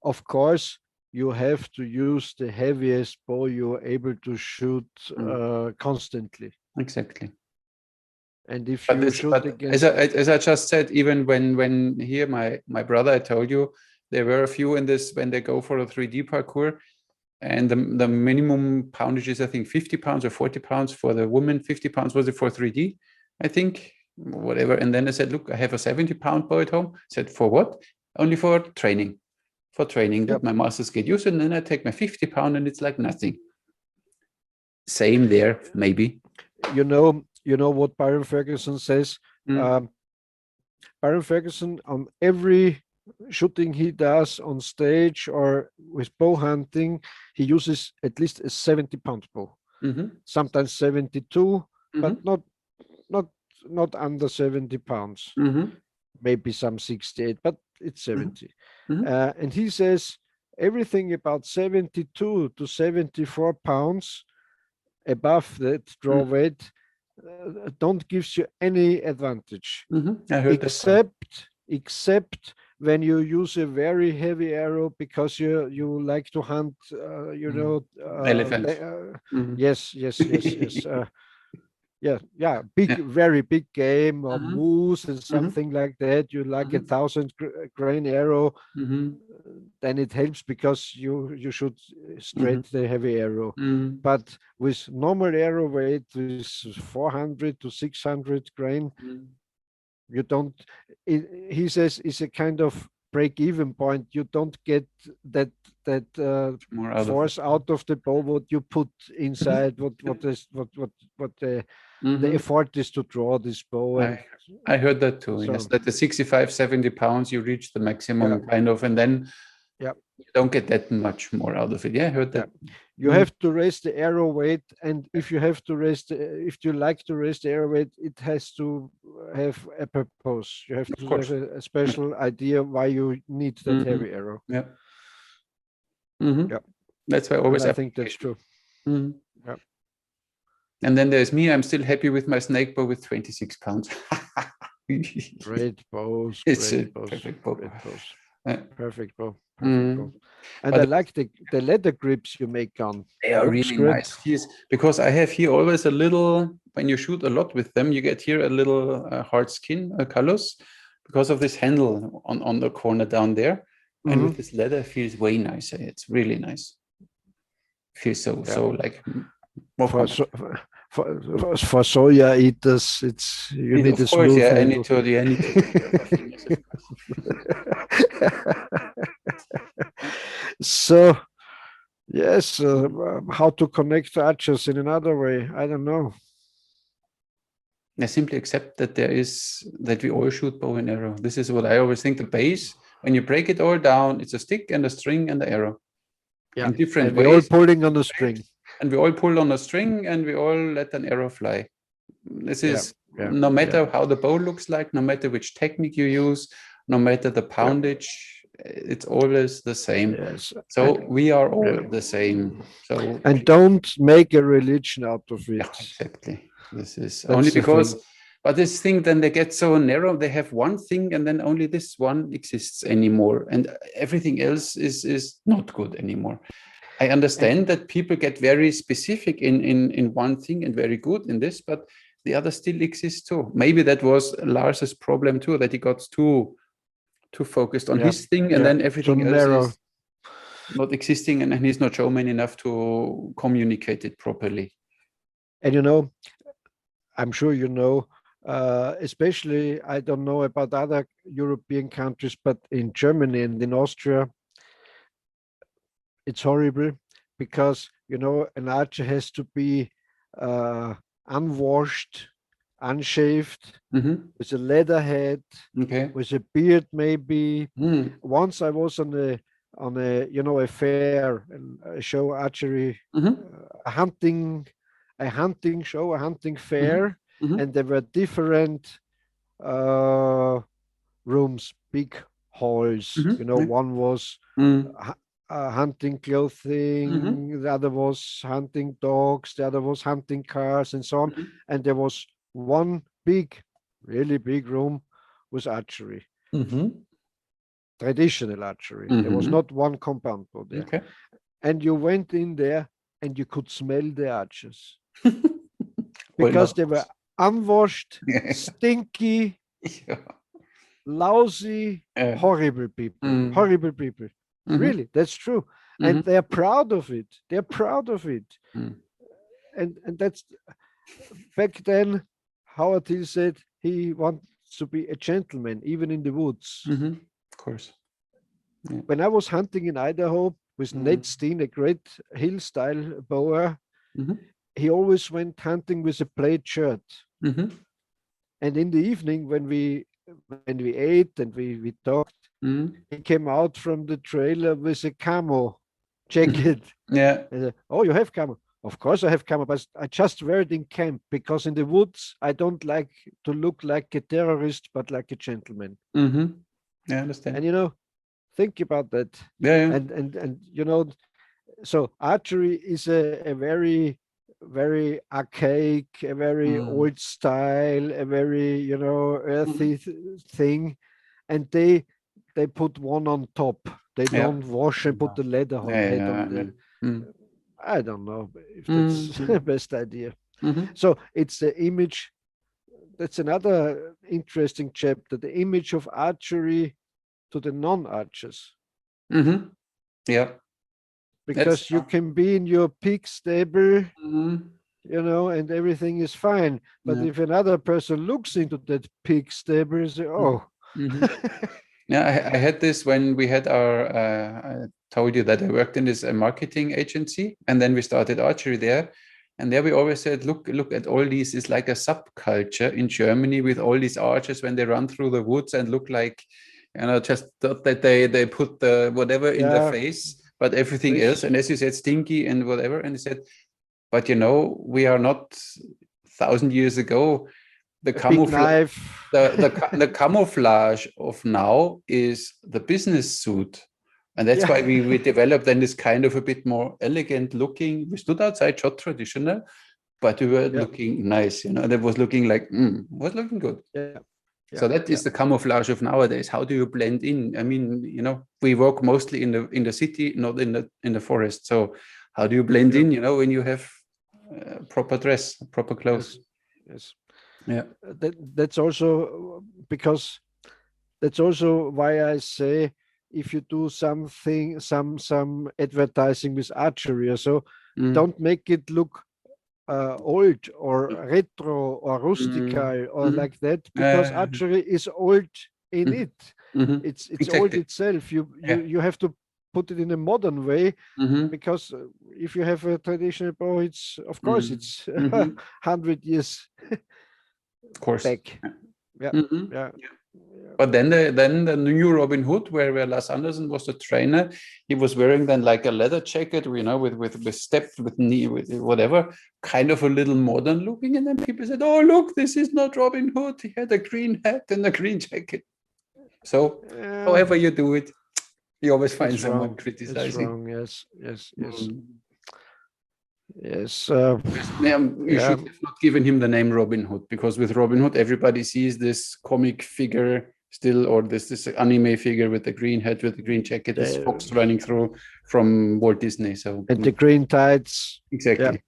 Of course, you have to use the heaviest bow you're able to shoot constantly. Exactly. And if you shoot against, as I just said, even when here my brother, I told you, there were a few in this when they go for a 3D parkour, and the minimum poundage is, I think, 50 pounds or 40 pounds for the woman. 50 pounds was it for 3D, I think, whatever. And then I said, look, I have a 70-pound bow at home. I said, for what? Only for training. For training, that my masters get used, and then I take my 50-pound and it's like nothing. Same there, maybe. You know what Byron Ferguson says? Byron Ferguson, on every shooting he does on stage or with bow hunting, he uses at least a 70-pound bow. Sometimes 72, but not under 70 pounds. Maybe some 68, but it's 70. And he says everything about 72 to 74 pounds above that draw weight don't gives you any advantage, except when you use a very heavy arrow because you like to hunt, elephants. Yes. Very big game or moose and something like that. You like 1,000 grain arrow, then it helps because you should straight the heavy arrow. But with normal arrow weight, with 400 to 600 grain, you don't. He says it's a kind of break-even point. You don't get that force out of the bow what you put inside. What the effort is to draw this bow. And I heard that too. So, yes, that the 65, 70 pounds you reach the maximum kind of, and then you don't get that much more out of it. Yeah, I heard that. You have to raise the arrow weight, and if you have to raise if you like to raise the arrow weight, it has to have a purpose. You have to have a special idea why you need that heavy arrow. Yeah. Yeah. That's why I always. I think that's true. Yeah. And then there's me. I'm still happy with my snake bow with 26 pounds. Great bows. It's great a bows, perfect bow. Great bows. Yeah. Perfect bow. Perfect bow. And I like the leather grips you make on. They are really nice. Because I have here always a little, when you shoot a lot with them, you get here a little hard skin, callus, because of this handle on the corner down there. And with this leather, it feels way nicer. It's really nice. Feels so like more for soya eaters, you need a smooth handle. I need to. So, yes, how to connect archers in another way? I don't know. I simply accept that that we all shoot bow and arrow. This is what I always think. The base, when you break it all down, it's a stick and a string and the arrow. Yeah, in different ways. We're all pulling on the string. And we all pull on a string and we all let an arrow fly. This is no matter how the bow looks like, no matter which technique you use, no matter the poundage, it's always the same. Yes. So we are all the same. So don't make a religion out of it. Yeah, exactly. This is only because, but this thing, then they get so narrow, they have one thing and then only this one exists anymore. And everything else is not good anymore. I understand that people get very specific in one thing and very good in this, but the other still exists too. Maybe that was Lars's problem too, that he got too focused on his thing, and then everything else is not existing, and he's not showman enough to communicate it properly. And I'm sure especially, I don't know about other European countries, but in Germany and in Austria, it's horrible because, an archer has to be unwashed, unshaved, with a leather head, with a beard maybe. Once I was on a fair, a show, archery, a hunting show, a hunting fair, and there were different rooms, big halls. One was hunting clothing, the other was hunting dogs, the other was hunting cars, and so on. And there was one really big room with archery, traditional archery. There was not one compound bow there. And you went in there and you could smell the archers because they were unwashed, stinky, lousy, horrible people. Really, that's true. And they're proud of it. And that's, back then, Howard Hill said he wants to be a gentleman, even in the woods. Of course. When I was hunting in Idaho with Ned Steen, a great hill-style bower, he always went hunting with a plaid shirt. And in the evening, when we ate and we talked, he came out from the trailer with a camo jacket. And said, "Oh, you have camo?" "Of course I have camo, but I just wear it in camp because in the woods I don't like to look like a terrorist, but like a gentleman." I understand. And think about that. And so archery is a very, very archaic, a very old style, a very earthy thing, and they put one on top. They don't wash and put the leather head on there. I don't know if that's the best idea. So it's the image. That's another interesting chapter, the image of archery to the non-archers. Because you can be in your pig stable, and everything is fine. But if another person looks into that pig stable, they say, "Oh." I had this when we had I told you that I worked in this marketing agency, and then we started archery there. And there we always said, look at all these. It's like a subculture in Germany with all these archers when they run through the woods and look like just thought that they put the whatever in the face, but everything else, and as you said, stinky and whatever. And he said, but we are not 1,000 years ago. The camouflage, the camouflage of now is the business suit. And that's why we developed then this kind of a bit more elegant looking. We stood outside, shot traditional, but we were looking nice, that was looking like, was looking good. So that is the camouflage of nowadays. How do you blend in? I mean, we work mostly in the city, not in the forest. So how do you blend in, when you have proper dress, proper clothes? Yes. Yeah. That's also because that's also why I say, if you do something, some advertising with archery, so don't make it look old or retro or rustical or like that, because archery is old in it. It's exactly. Old itself. You have to put it in a modern way, because if you have a traditional bow, it's of course it's 100 years of course back. But then the new Robin Hood, where Lars Andersen was the trainer, he was wearing then like a leather jacket, with step, with knee, with whatever, kind of a little modern looking. And then people said, "Oh, look, this is not Robin Hood. He had a green hat and a green jacket." So, however you do it, you always find someone criticizing. It's wrong. Yes. Yes. You should have not given him the name Robin Hood, because with Robin Hood, everybody sees this comic figure still, or this anime figure with the green hat, with the green jacket, this fox running through from Walt Disney. So and the green tights. Exactly.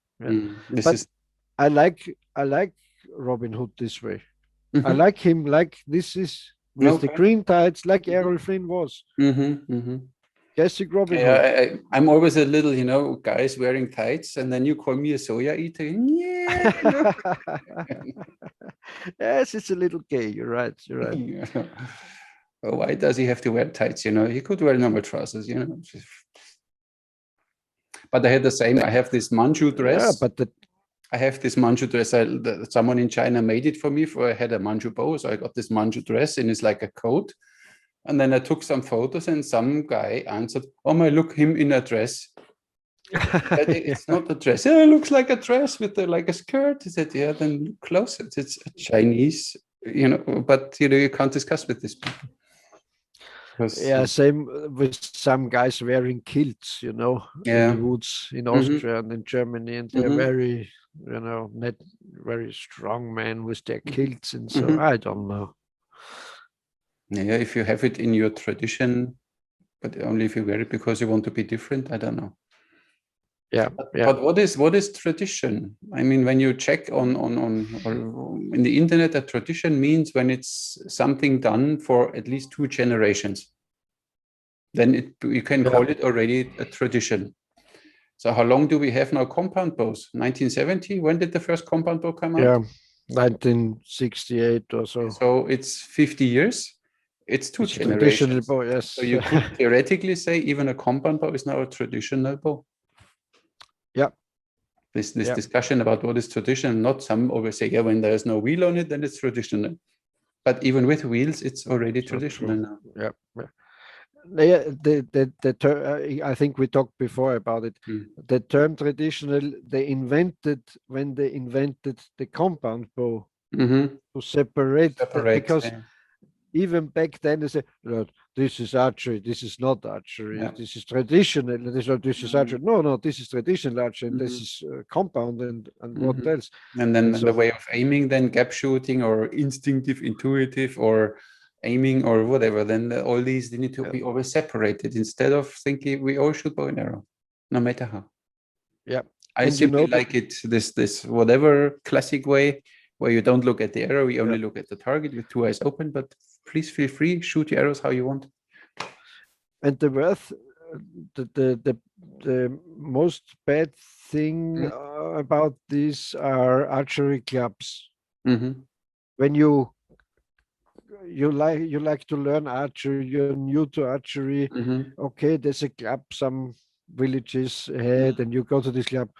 I like Robin Hood this way. I like him like this is with the green tights, like Errol Flynn was. Classic Robin Hood. I'm always a little, guys wearing tights, and then you call me a soya eater. Yeah. Yes, it's a little gay. You're right. Well, why does he have to wear tights? He could wear normal trousers. But I had the same. I have this Manchu dress. I have this Manchu dress. Someone in China made it for me. I had a Manchu bow, so I got this Manchu dress, and it's like a coat. And then I took some photos, and some guy answered, "Oh my, look, him in a dress." It's not a dress. It looks like a dress with like a skirt. He said, "Yeah, then look closer. It's a Chinese, but you can't discuss with this people." Same with some guys wearing kilts, in the woods in Austria and in Germany, and they're very, not very strong men with their kilts, and so I don't know. Yeah, if you have it in your tradition, but only if you wear it because you want to be different, I don't know. But what is tradition? I mean, when you check on or in the internet, a tradition means when it's something done for at least 2 generations. Then you can call it already a tradition. So how long do we have now compound bows? 1970? When did the first compound bow come out? 1968 or so. So it's 50 years. It's 2 generations. Bow, yes. So you could theoretically say even a compound bow is now a traditional bow. Yeah. This discussion about what is traditional, not some always say, when there's no wheel on it, then it's traditional. But even with wheels, it's already traditional now. Yeah. I think we talked before about it. The term traditional, when they invented the compound bow to separate because even back then they said, "No, this is archery, this is not archery, this is traditional, this is archery. No, this is traditional archery, and this is compound and what else." And then the way of aiming, then gap shooting or instinctive, intuitive, or aiming or whatever, then all these they need to be always separated instead of thinking we all shoot bow and arrow, no matter how. I simply like it this whatever classic way where you don't look at the arrow, you only look at the target with 2 eyes open, but please feel free, shoot your arrows how you want. And the most bad thing about these are archery clubs. When you like to learn archery, you're new to archery. Okay, there's a club some villages ahead, and you go to this club,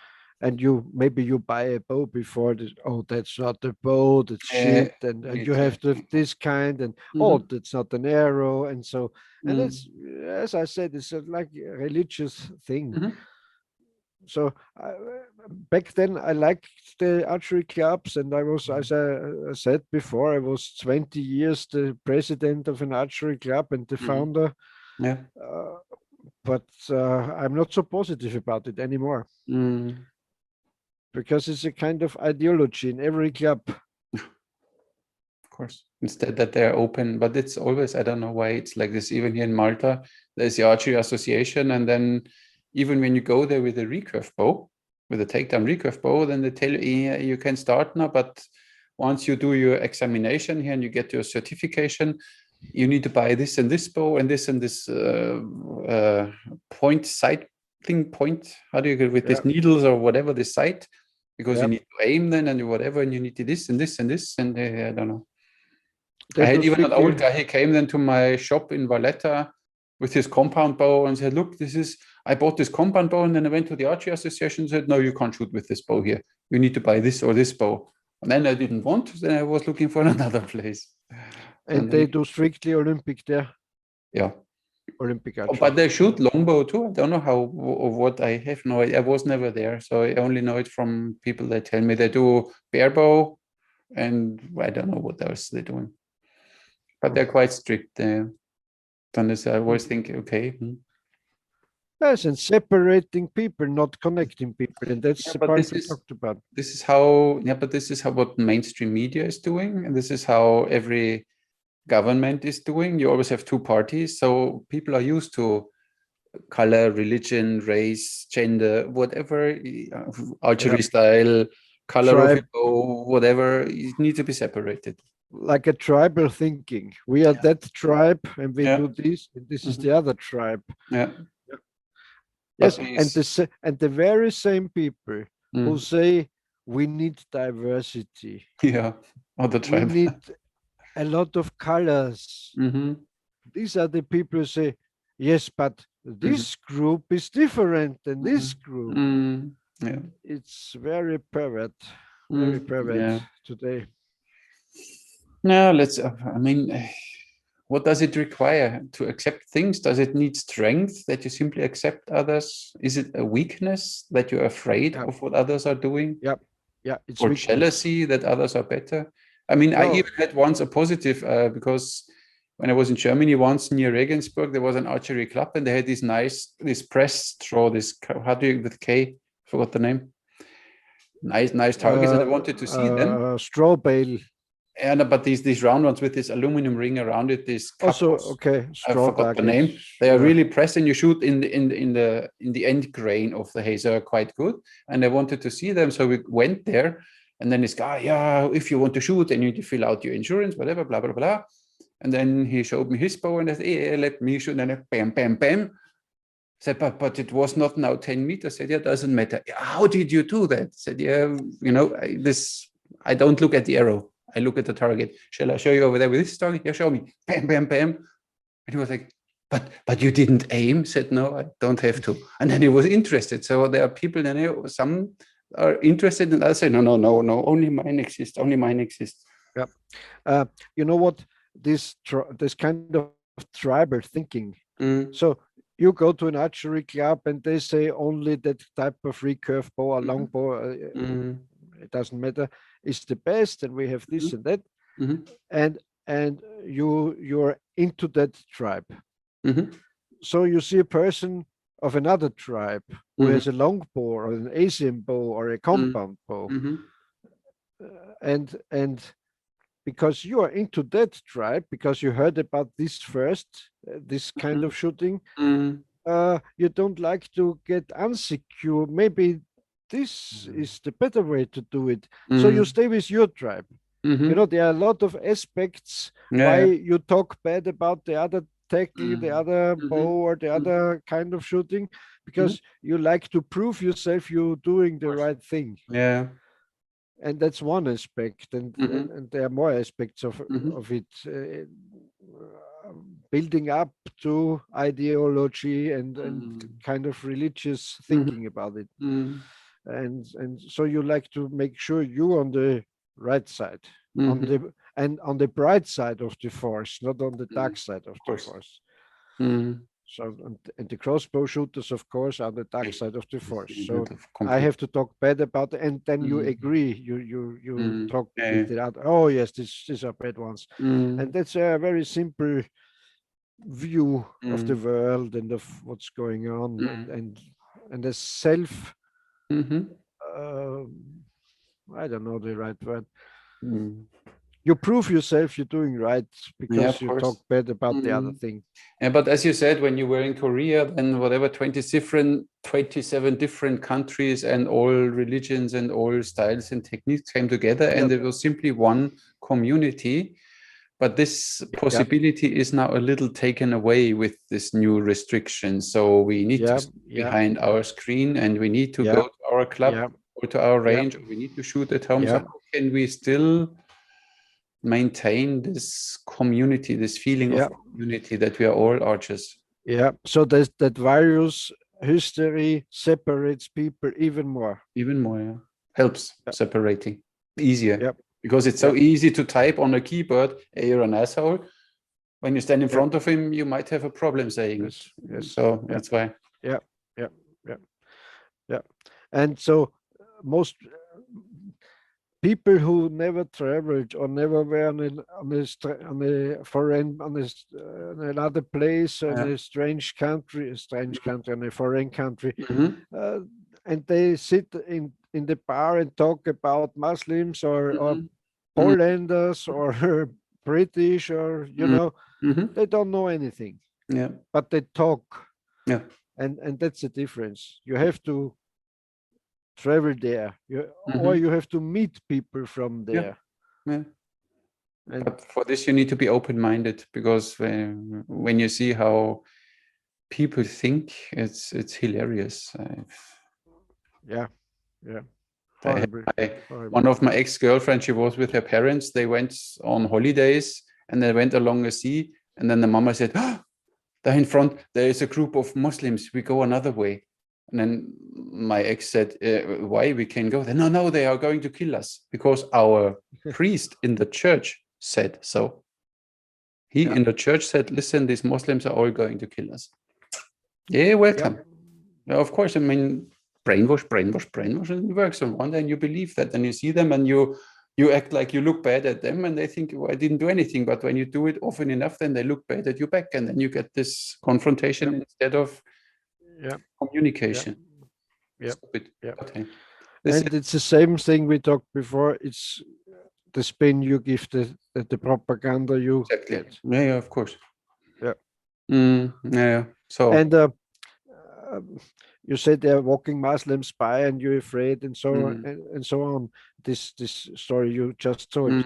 and maybe you buy a bow before this, oh, that's not a bow, that's shit, and you have to have this kind, and oh, that's not an arrow, and so, and it's, as I said, it's like a religious thing. So back then I liked the archery clubs, and I was, as I said before, I was 20 years the president of an archery club and the founder. But I'm not so positive about it anymore, because it's a kind of ideology in every club. Of course, instead that they're open, but it's always, I don't know why it's like this. Even here in Malta, there's the Archery Association, and then even when you go there with a recurve bow, with a takedown recurve bow, then they tell you, yeah, you can start now, but once you do your examination here and you get your certification, you need to buy this and this bow and this point sight thing, point, how do you get with these needles or whatever, this sight, because you need to aim then and whatever, and you need to this and this and this, and I don't know. I had even an old guy, he came then to my shop in Valletta with his compound bow and said, look, I bought this compound bow, and then I went to the Archery Association and said, no, you can't shoot with this bow here. You need to buy this or this bow. And then I didn't want, then I was looking for another place. And they do strictly Olympic there? Yeah. Olympic archery. But they shoot longbow too. I don't know how or what. I have no idea. I was never there, so I only know it from people that tell me they do bear bow, and I don't know what else they're doing. But they're quite strict. I always think, okay. Yes, and separating people, not connecting people, and that's the part we talked about. This is how, but this is how what mainstream media is doing, and this is how every government is doing. You always have two parties, so people are used to color, religion, race, gender, whatever, archery style, color of it, or whatever. It needs to be separated. Like a tribal thinking. We are that tribe, and we do this, and this is the other tribe. Yes, and the very same people who say we need diversity. Or the tribe. We need a lot of colors. These are the people who say, yes, but this group is different than this group. It's very pervert, today. Now what does it require to accept things? Does it need strength that you simply accept others? Is it a weakness that you're afraid of what others are doing? It's or weakness. Jealousy that others are better? I mean, I even had once a positive, because when I was in Germany once near Regensburg, there was an archery club, and they had this press straw, with K, forgot the name. Nice targets, and I wanted to see them. Straw bale. Yeah, but these round ones with this aluminum ring around it, also I forgot the name. They are really pressed, and you shoot in the end grain of the hazer, quite good. And I wanted to see them, so we went there. And then this guy, if you want to shoot, then you need to fill out your insurance, whatever, blah blah blah. And then he showed me his bow, and I said, let me shoot. And then bam, bam, bam. I said, but it was not now 10 meters. I said, it doesn't matter. How did you do that? I said, I don't look at the arrow. I look at the target. Shall I show you over there with this target? Yeah, show me. Bam, bam, bam. And he was like, but you didn't aim? I said, no, I don't have to. And then he was interested. So there are people, some are interested, and others say, no, only mine exists. Only mine exists. Yeah. You know what? This kind of tribal thinking. So you go to an archery club, and they say only that type of recurve bow or long bow, it doesn't matter, is the best, and we have this and that, and you're into that tribe. So you see a person of another tribe who has a long bow or an Asian bow or a compound bow, and because you are into that tribe, because you heard about this first, this kind of shooting, you don't like to get unsecure. Maybe this is the better way to do it. So you stay with your tribe. You know, there are a lot of aspects why you talk bad about the other tackle, the other bow, or the other kind of shooting, because you like to prove yourself you're doing the right thing. And that's one aspect, and there are more aspects of it, building up to ideology and kind of religious thinking about it. and so you like to make sure you're on the right side, on the bright side of the force, not on the dark side of the force. So, and the crossbow shooters, of course, are the dark side of the force. So I have to talk bad about it, and then you agree. You talk with the other. Oh yes, these are bad ones, and that's a very simple view of the world and of what's going on, and a self. I don't know the right word. You prove yourself you're doing right because you talk bad about the other thing. Yeah, but as you said, when you were in Korea, then whatever 27 different countries and all religions and all styles and techniques came together, and there was simply one community. But this possibility is now a little taken away with this new restriction. So we need to be behind our screen, and we need to go to our club or to our range, or we need to shoot at home. So how can we still maintain this community, this feeling of community that we are all archers? So that virus history separates people even more. Helps separating easier. Because it's so easy to type on a keyboard, hey, you're an asshole. When you stand in front of him, you might have a problem saying it. So that's why. And so most people who never traveled or never were on another place, in a strange country, in a foreign country, and they sit in the bar and talk about Muslims or Polanders or British or they don't know anything. But they talk. And that's the difference. You have to travel there, or you have to meet people from there. But for this, you need to be open-minded, because when you see how people think, it's hilarious. One of my ex-girlfriends, she was with her parents. They went on holidays and they went along a sea, and then the mama said, there in front there is a group of Muslims, we go another way. And then my ex said, why, we can go there? No, they are going to kill us, because our priest in the church said so. He in the church said, listen, these Muslims are all going to kill us. Welcome. Of course, I mean, brainwash, and it works. And one day you believe that, and you see them and you act like you look bad at them, and they think, I didn't do anything. But when you do it often enough, then they look bad at you back, and then you get this confrontation instead of communication. And it's the same thing we talked before. It's the spin you give, the propaganda you get. Of course. So and you said they're walking Muslims by and you're afraid, and so and so on. This story you just told.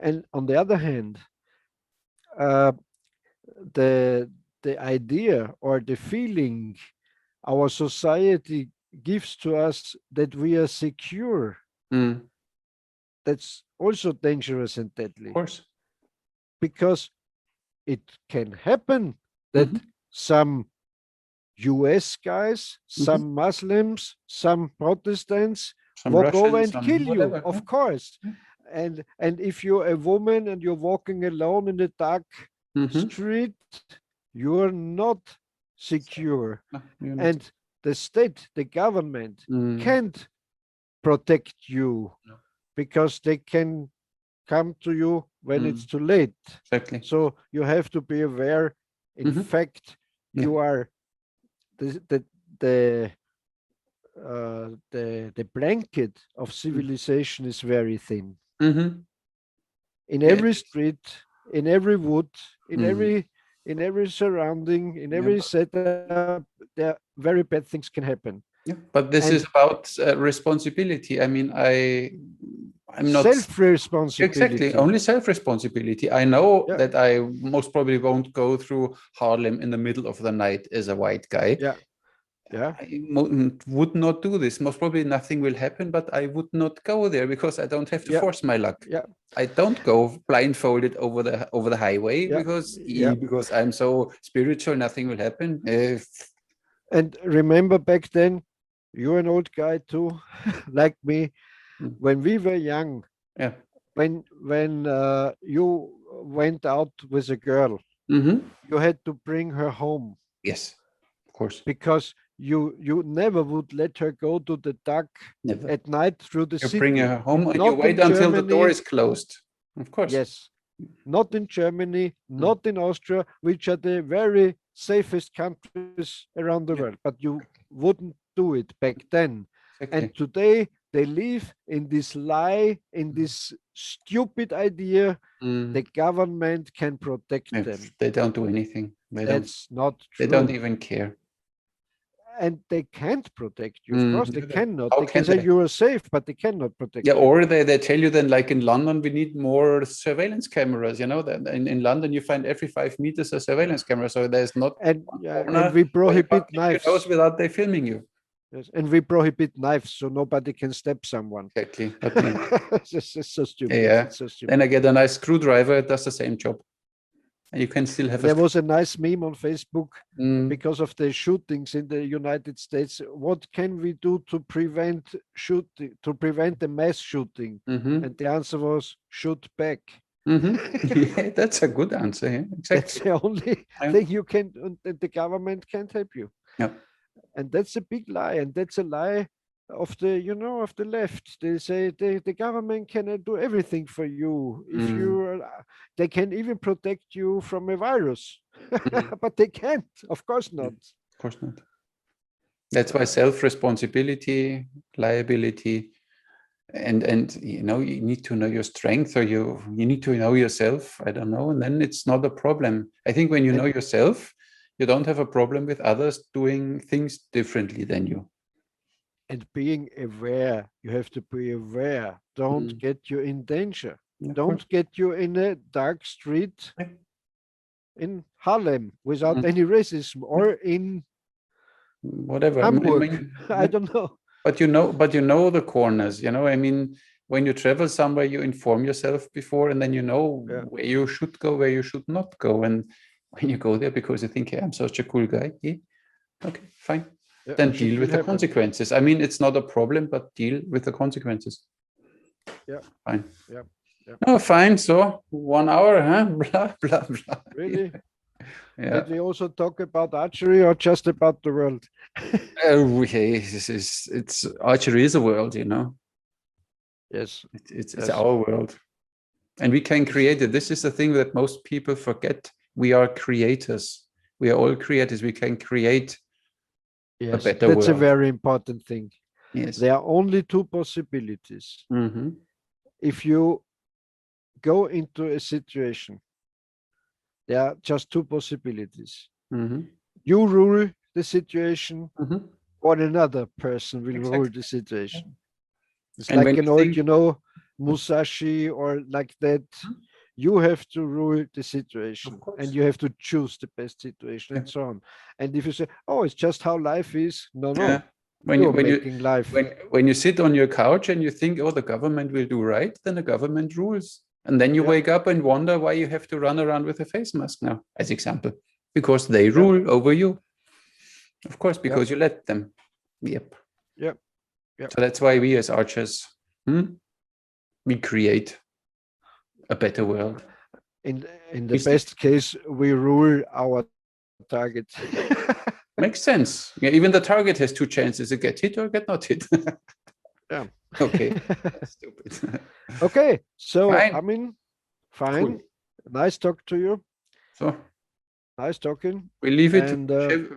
And on the other hand, the idea or the feeling our society gives to us that we are secure, that's also dangerous and deadly. Of course. Because it can happen that some US guys, some Muslims, some Protestants walk over and kill you, of course. And if you're a woman and you're walking alone in the dark street, you're not secure. And the state, the government can't protect you because they can come to you when it's too late. Exactly. So you have to be aware. In fact, you are the blanket of civilization is very thin. In every street, in every wood, in every surrounding, in every setup, there very bad things can happen. But this is about responsibility. I mean, I'm not self-responsibility. Exactly, only self-responsibility. I know that I most probably won't go through Harlem in the middle of the night as a white guy. I would not do this. Most probably nothing will happen, but I would not go there because I don't have to force my luck. I don't go blindfolded over the highway because I'm so spiritual, nothing will happen. And remember back then, You're an old guy too, like me. When we were young, when you went out with a girl, you had to bring her home. Yes, of course. Because you never would let her go to the dark at night through the city. You bring her home and you wait until the door is closed. Of course. Yes. Not in Germany, not in Austria, which are the very safest countries around the world. But you wouldn't do it back then. Exactly. And today they live in this lie, in this stupid idea the government can protect them. They don't do anything. That's not true. They don't even care. And they can't protect you. Of course, they cannot. How they can say you are safe, but they cannot protect you. Or they tell you then, like in London, we need more surveillance cameras. You know, that in London you find every 5 meters a surveillance camera, so there's not. And we prohibit knives without they filming you. Yes, and we prohibit knives, so nobody can stab someone. Exactly. It's so stupid. Yeah. It's so stupid. Then I get a nice screwdriver. It does the same job. And you can still have. There was a nice meme on Facebook because of the shootings in the United States. What can we do to prevent shooting, to prevent the mass shooting? And the answer was shoot back. Yeah, that's a good answer. Yeah, exactly. That's the only thing you can. The government can't help you. Yeah. And that's a big lie, and that's a lie of the of the left. They say the government cannot do everything for you. If they can even protect you from a virus, but they can't. Of course not. Of course not. That's why self-responsibility, liability, and you need to know your strength, or you need to know yourself. I don't know, and then it's not a problem. I think when you know yourself, you don't have a problem with others doing things differently than you. And being aware, you have to be aware. Don't get you in danger. Don't get you in a dark street in Harlem without any racism, or in whatever Hamburg. I don't know. But you know the corners. I mean, when you travel somewhere, you inform yourself before, and then you know where you should go, where you should not go, and when you go there because you think, hey, I'm such a cool guy, okay, fine. Then deal with the consequences. I mean, it's not a problem, but deal with the consequences. Yeah. Fine. Yeah. No, fine. So 1 hour, huh? Blah, blah, blah. Really? Yeah. Did we also talk about archery or just about the world? It's archery is a world, Yes. It's our world. And we can create it. This is the thing that most people forget. We are creators. We are all creators. We can create a better world. That's a very important thing. Yes. There are only two possibilities. If you go into a situation, there are just two possibilities. You rule the situation, or another person will rule the situation. It's and like an old, Musashi or like that. You have to rule the situation, and you have to choose the best situation, and so on. And if you say, "Oh, it's just how life is," no. When you sit on your couch and you think, "Oh, the government will do right," then the government rules, and then you wake up and wonder why you have to run around with a face mask now, as example, because they rule over you. Of course, because you let them. Yep. So that's why we as archers, we create a better world. In the best case, we rule our target. Makes sense. Yeah, even the target has two chances to get hit or get not hit. Yeah. Okay. Stupid. Okay. So fine. Armin, fine. Cool. Nice talk to you. So nice talking. We leave it. And,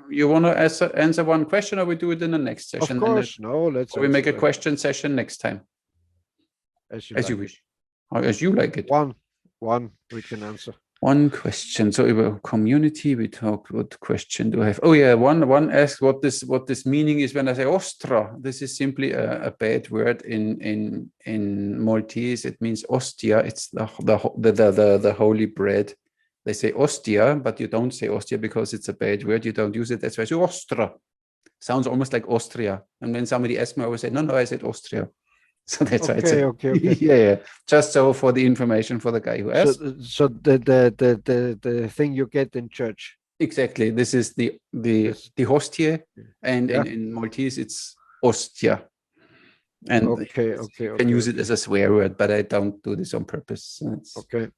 you want to answer one question, or we do it in the next session? Of course. No, let's. Or we make a question session next time. As you wish. Or as you like it. One we can answer. One question. So about community, we talked. What question do I have? Oh yeah, one asked what this meaning is when I say ostra. This is simply a bad word in Maltese. It means ostia. It's the holy bread. They say ostia, but you don't say ostia because it's a bad word. You don't use it. That's why I say ostra. Sounds almost like Austria. And when somebody asks me, I always say, no, I said Austria. So that's why it's okay. Yeah. Just so for the information for the guy who asked. So the thing you get in church. Exactly. This is the hostie, and in Maltese it's Ostia. And you can use it as a swear word, but I don't do this on purpose. Okay.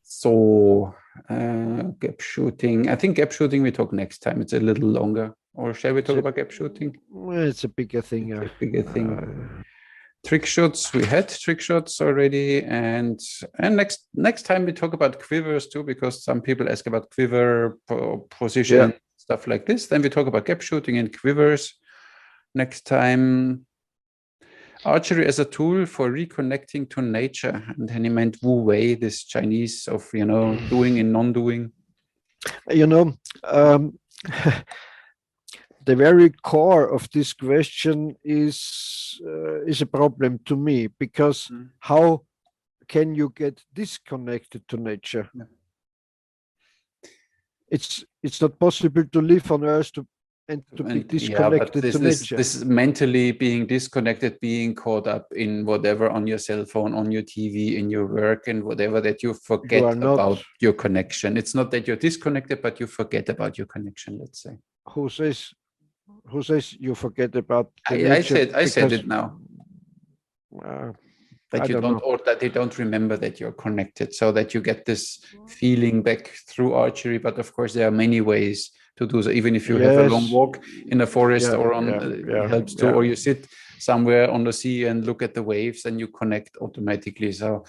So gap shooting. I think gap shooting we talk next time. It's a little longer. Or shall we talk about gap shooting? It's a bigger thing. It's a bigger thing. Trick shots. We had trick shots already, and next time we talk about quivers too, because some people ask about quiver position stuff like this. Then we talk about gap shooting and quivers next time. Archery as a tool for reconnecting to nature, and then he meant Wu Wei, this Chinese of doing and non-doing. The very core of this question is a problem to me, because how can you get disconnected to nature? Yeah. It's not possible to live on Earth and be disconnected to nature. This mentally being disconnected, being caught up in whatever on your cell phone, on your TV, in your work, and whatever, that you forget about your connection. It's not that you're disconnected, but you forget about your connection. Let's say. Who says you forget about the nature? I said it now. That you don't, or that they don't remember that you're connected, so that you get this feeling back through archery. But of course, there are many ways to do so. Even if you have a long walk in a forest or on, it helps too. Or you sit somewhere on the sea and look at the waves, and you connect automatically. So,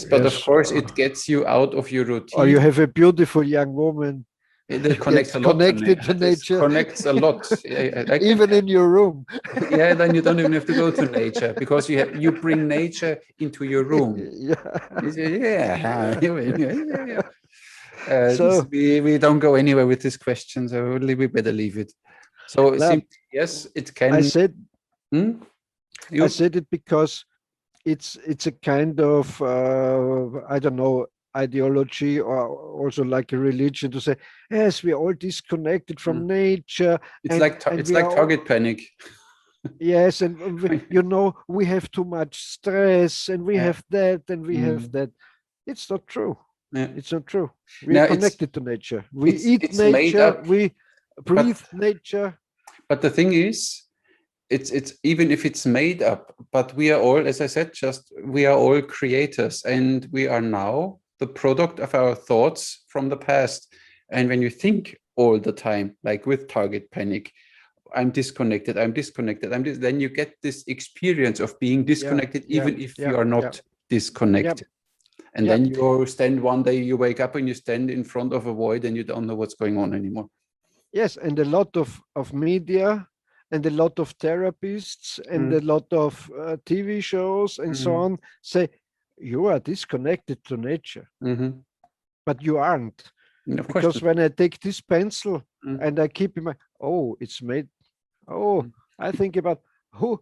but of course, it gets you out of your routine. Or you have a beautiful young woman. It connects a lot to nature. Connects a lot, even in your room. Then you don't even have to go to nature, because you bring nature into your room. So we don't go anywhere with this question, so we better leave it. So yes, it can. I said it because it's a kind of I don't know, ideology, or also like a religion, to say, yes, we're all disconnected from nature. It's like target panic. Yes, and we have too much stress, and we have that, and we have that. It's not true. It's not true. We are connected to nature. We eat nature. We breathe nature. But the thing is, it's even if it's made up, but we are all, as I said, we are all creators, and we are now the product of our thoughts from the past. And when you think all the time, like with target panic, I'm disconnected, then you get this experience of being disconnected, even if you are not disconnected. And then you stand one day, you wake up and you stand in front of a void, and you don't know what's going on anymore. Yes, and a lot of media, and a lot of therapists, and a lot of TV shows and so on say, you are disconnected to nature, but you aren't. Because when I take this pencil and I keep in mind, it's made. I think about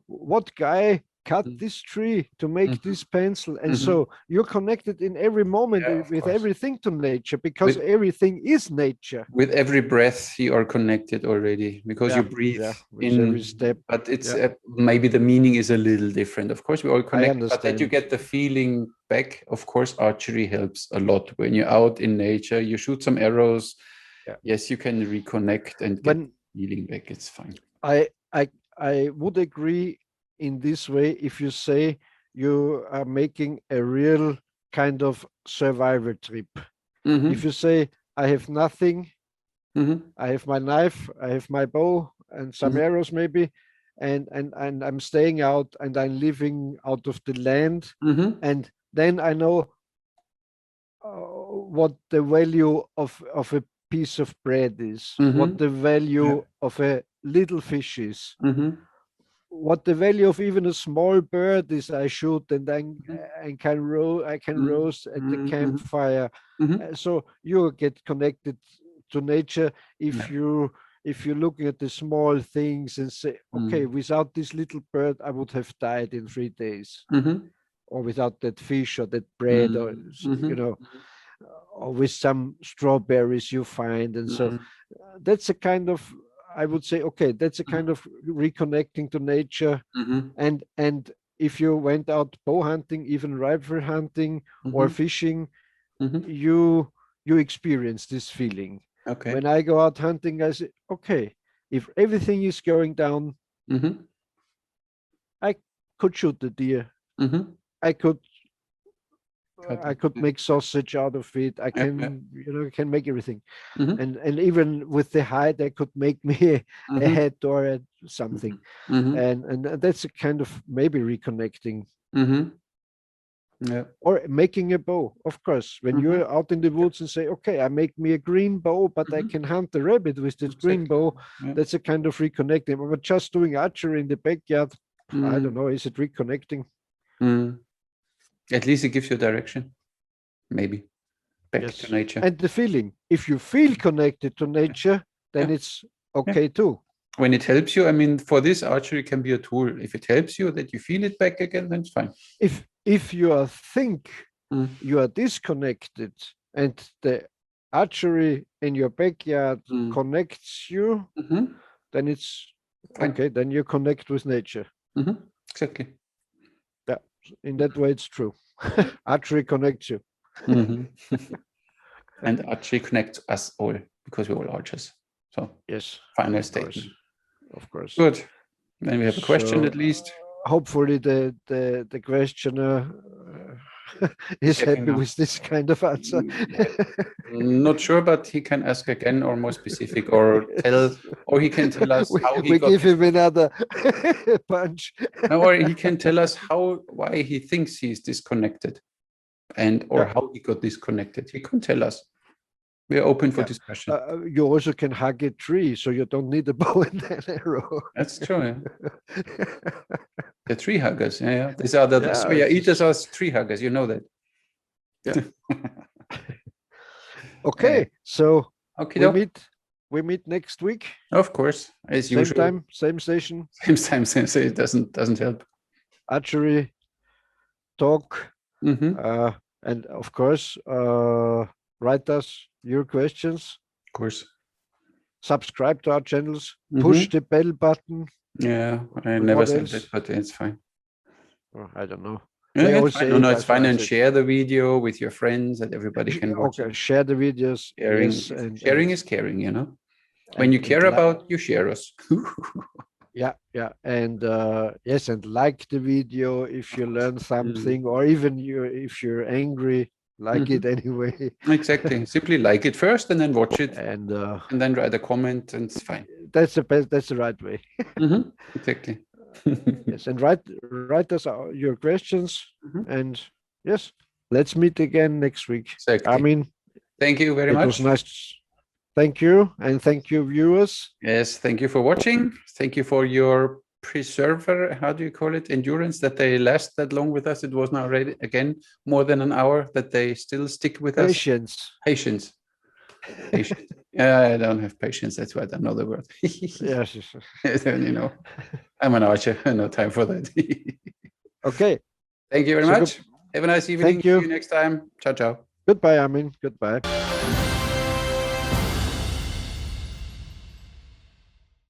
what guy cut this tree to make this pencil, and so you're connected in every moment with everything to nature, because everything is nature. With every breath you are connected already, because you breathe in every step. But it's maybe the meaning is a little different. Of course, we all connect, but that you get the feeling back. Of course, archery helps a lot. When you're out in nature, you shoot some arrows. Yes, you can reconnect and get feeling back. It's fine. I would agree in this way if you say you are making a real kind of survival trip. If you say, I have nothing, I have my knife, I have my bow and some arrows maybe, and I'm staying out, and I'm living out of the land, and then I know what the value of a piece of bread is, what the value of a little fish is, what the value of even a small bird is. I shoot, and then I can roast at the campfire. So you get connected to nature if you look at the small things and say, okay, without this little bird, I would have died in 3 days, or without that fish or that bread, or or with some strawberries you find, and so that's a kind of, I would say, okay, that's a kind of reconnecting to nature. And if you went out bow hunting, even rifle hunting or fishing, you experience this feeling. When I go out hunting, I say, okay, if everything is going down, I could shoot the deer. I could make sausage out of it. I can, can make everything. And even with the hide, I could make me a hat or something. And that's a kind of maybe reconnecting. Yeah. Or making a bow, of course. When you're out in the woods and say, okay, I make me a green bow, but I can hunt the rabbit with this green bow. That's a kind of reconnecting. But just doing archery in the backyard, I don't know, is it reconnecting? At least it gives you direction, maybe back to nature. And the feeling, if you feel connected to nature, then it's okay too. When it helps you, I mean, for this, archery can be a tool. If it helps you that you feel it back again, then it's fine. If you think you are disconnected and the archery in your backyard connects you, then it's fine. Okay, then you connect with nature. Exactly. Yeah, in that way, it's true. Archery connects you. And archery connects us all because we're all archers. So yes, final statement. Of course. Good. Then we have a question at least. Hopefully the questioner is happy with this kind of answer. Not sure, but he can ask again or more specific, or he can tell us how he we give him another punch. Or he can tell us why he thinks he's disconnected, or how he got disconnected. He can tell us. We are open for discussion. You also can hug a tree, so you don't need a bow and an arrow. That's true. Yeah. The tree huggers. Yeah. These are the eaters are tree huggers. You know that. Yeah. Okay. So we meet next week. Of course, as usual. Same time, same station. Same time, same station. It doesn't help. Archery talk, and of course, write us your questions. Of course. Subscribe to our channels. Push the bell button. Yeah, I never said that, but it's fine. Oh, I don't know. Yeah, it's fine. No, it's fine. And share the video with your friends that everybody can watch. Okay, share the videos. Sharing is caring, When you care about, you share us. Yeah. And yes, and like the video if you learn something, or even if you're angry, like it anyway. Exactly. Simply like it first and then watch it, and then write a comment, and it's fine. That's the best. That's the right way. Exactly. Yes, and write us your questions, and yes, let's meet again next week. Exactly. Armin, thank you very much. It was nice. Thank you, and thank you, viewers. Yes, thank you for watching. Thank you for your preserver, how do you call it, endurance, that they last that long with us. It was now already again more than an hour that they still stick with us. Patience. Yeah, I don't have patience. That's why I don't know the word. Yes. I'm an archer. No time for that. Okay. Thank you very much. Have a nice evening. Thank you. See you next time. Ciao, ciao. Goodbye, Armin. Goodbye.